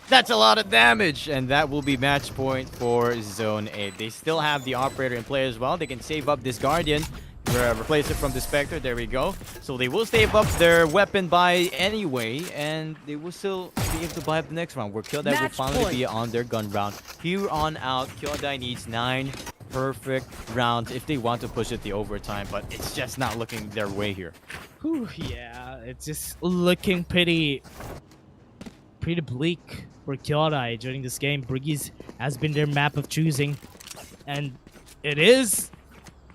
That's a lot of damage, and that will be match point for Zone 8. They still have the operator in play as well. They can save up this Guardian, replace it from the Spectre. There we go. So they will save up their weapon buy anyway, and they will still be able to buy up the next round, where Kyodai will Match finally point. be on their gun round. Here on out, Kyodai needs 9 perfect rounds if they want to push it the overtime, but it's just not looking their way here. Whew, yeah, it's just looking pretty bleak for Kyodai during this game. Briggies has been their map of choosing, and it is.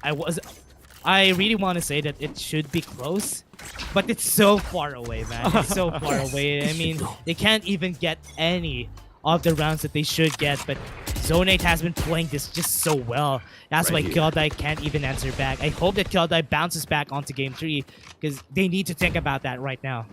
I really want to say that it should be close, but it's so far away, man. It's so far away. I mean, they can't even get any of the rounds that they should get, but Zone 8 has been playing this just so well. That's why Kyodai can't even answer back. I hope that Kyodai bounces back onto Game 3, because they need to think about that right now.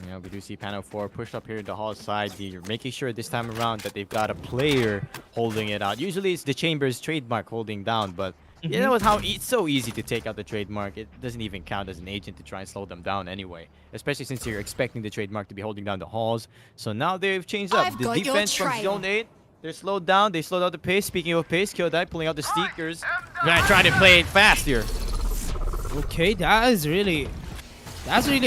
Yeah, we do see Pano 4 pushed up here in the hall side. They're making sure this time around that they've got a player holding it out. Usually it's the Chamber's trademark holding down, but you know how it's so easy to take out the trademark. It doesn't even count as an agent to try and slow them down anyway, especially since you're expecting the trademark to be holding down the halls. So now they've changed up. I've The got your defense from trail. Zone 8, they're slowed down. They slowed out the pace. Speaking of pace, Kyodai pulling out the Sneakers. Trying to play it fast here. Okay, that's really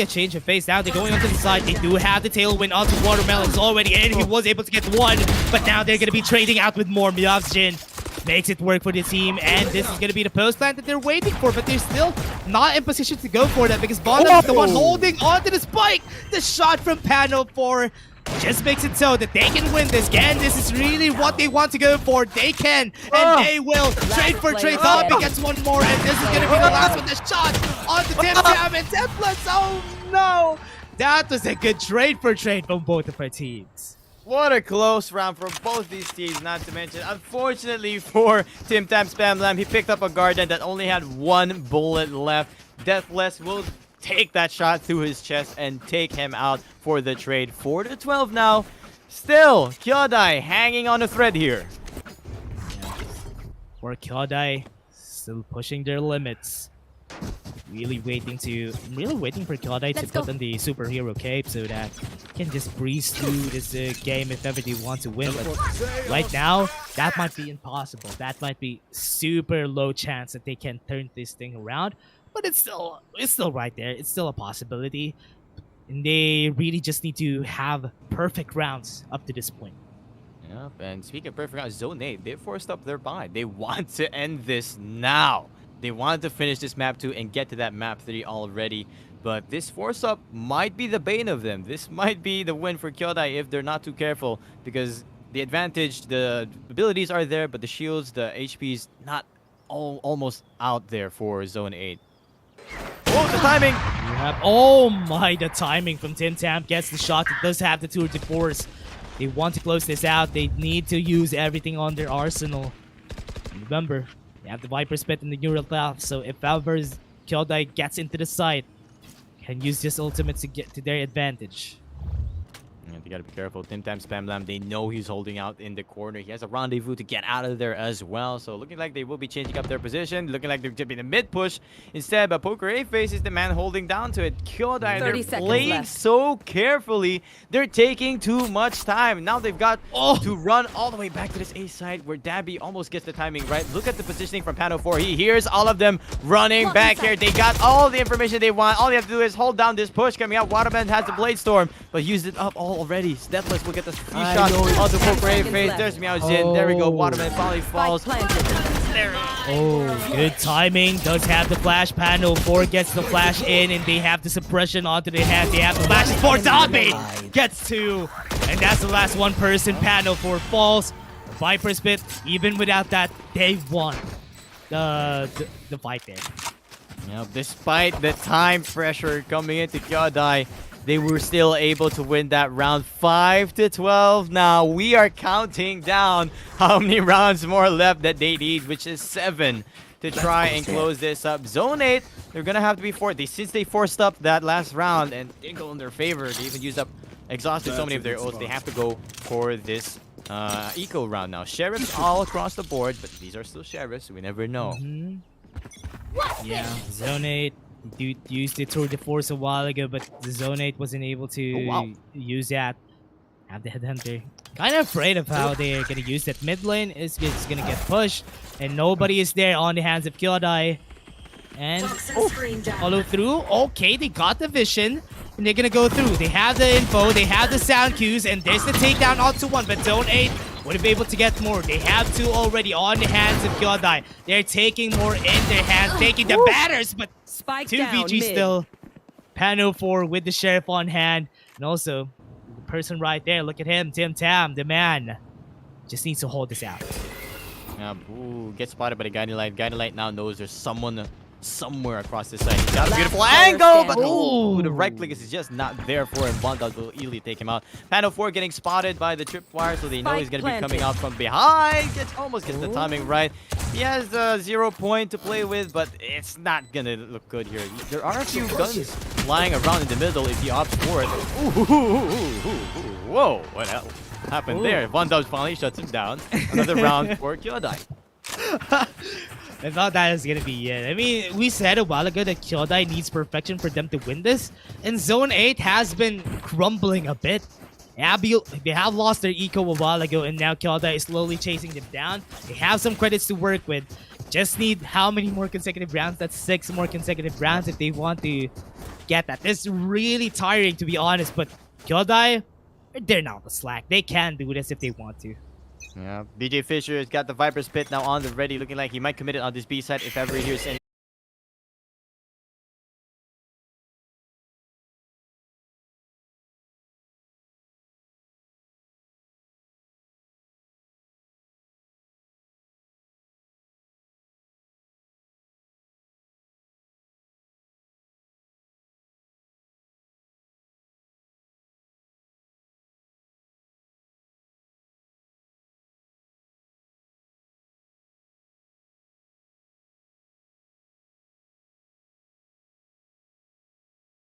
a change of pace. Now they're going onto the side. They do have the tailwind onto Watermelons already, and he was able to get one. But now they're going to be trading out with more. Myovsjin makes it work for the team, and this is going to be the post plant that they're waiting for, but they're still not in position to go for that because Vonda is the one holding onto the spike. The shot from Pano 4 just makes it so that they can win this game. This is really what they want to go for. They can, and they will. Trade for trade. Thalapi gets one more, and this is going to be the last one. The shot onto Tim Tam and Templars. Oh no! That was a good trade for trade from both of our teams. What a close round for both these teams, not to mention, unfortunately for Tim Tam Spam Lamb, he picked up a Guardian that only had 1 bullet left. Deathless will take that shot through his chest and take him out for the trade. 4-12 now. Still, Kyodai hanging on a thread here. For Kyodai, still pushing their limits. Really waiting for Kyodai to put on the superhero cape so that he can just breeze through this game if ever they want to win. But right now, that might be impossible. That might be super low chance that they can turn this thing around. But it's still right there. It's still a possibility. And they really just need to have perfect rounds up to this point. Yep, and speaking of perfect round, Zone 8, they forced up their buy. They want to end this now. They wanted to finish this map 2 and get to that map 3 already. But this force up might be the bane of them. This might be the win for Kyodai if they're not too careful, because the advantage, the abilities are there, but the shields, the HP's not almost out there for Zone 8. Oh, the timing! You have, oh my, the timing from Tim Tam gets the shot. It does have the tour de force. They want to close this out. They need to use everything on their arsenal. Remember, they have the Viper Spit and the Neural Path, so if ever Kyodai gets into the site, can use this ultimate to get to their advantage. Yeah, they gotta be careful. Tim Tam Spam Lam, they know he's holding out in the corner. He has a rendezvous to get out of there as well. So looking like they will be changing up their position. Looking like they're going to be in the mid push instead. But Poker A-Face is the man holding down to it. Kyodai, 30 they're seconds playing left. so carefully. They're taking too much time. Now they've got to run all the way back to this A side where Dabby almost gets the timing right. Look at the positioning from Pano 4. He hears all of them running back here. They got all the information they want. All they have to do is hold down this push coming out. Waterman has the Blade Storm, but used it up already. Deathless will get the few shots on the Poker A-Face. There's Meow Jin. There we go. Waterman finally falls. Oh, good timing. Does have the flash. Pano 4 gets the flash in, and they have the suppression onto their hand. They have the flash for Dabby. Gets 2, and that's the last one person. Pano 4 falls. Viper Spit, even without that, they won the fight there. Yep, despite the time pressure coming into Kyodai, they were still able to win that round 5-12. Now we are counting down how many rounds more left that they need, which is 7 to try and close this up. Zone 8, they're gonna have to be forced. Since they forced up that last round and didn't go in their favor, they even used up, exhausted so many of their ults. They have to go for this eco round now. Sheriffs all across the board, but these are still sheriffs, so we never know. Yeah, Zone 8 used it toward the force a while ago, but the Zone 8 wasn't able to use that. Have the Headhunter. Kind of afraid of how they're going to use that. Mid lane is just going to get pushed, and nobody is there on the hands of Kyodai. And follow through. Okay, they got the vision, and they're going to go through. They have the info, they have the sound cues, and there's the takedown onto 1, but Zone 8 would be able to get more. They have 2 already on the hands of Kyodai. They're taking more in their hands, taking the batters, but Spike 2 down VG mid. still. Pano 4 with the Sheriff on hand, and also the person right there. Look at him, Tim Tam, the man. Just needs to hold this out. Yeah, ooh, gets spotted by the Guiding Light. Guiding Light now knows there's someone somewhere across this side. He's got a beautiful angle, but ooh, the right click is just not there for him. Bondog will easily take him out. Pano 4 getting spotted by the tripwire, so they know he's going to be coming out from behind. Almost gets the timing right. He has 0 point to play with, but it's not going to look good here. There are a few guns lying around in the middle if he opts for it. Ooh, whoa, what happened there? Bondog finally shuts him down. Another round for Kyodai. I thought that was gonna be it. I mean, we said a while ago that Kyodai needs perfection for them to win this, and Zone 8 has been crumbling a bit. They have lost their eco a while ago, and now Kyodai is slowly chasing them down. They have some credits to work with. Just need how many more consecutive rounds? That's 6 more consecutive rounds if they want to get that. This is really tiring, to be honest, but Kyodai, they're not the slack. They can do this if they want to. Yeah, BJ Fisher has got the Viper Spit now on the ready, looking like he might commit it on this B side if ever he hears an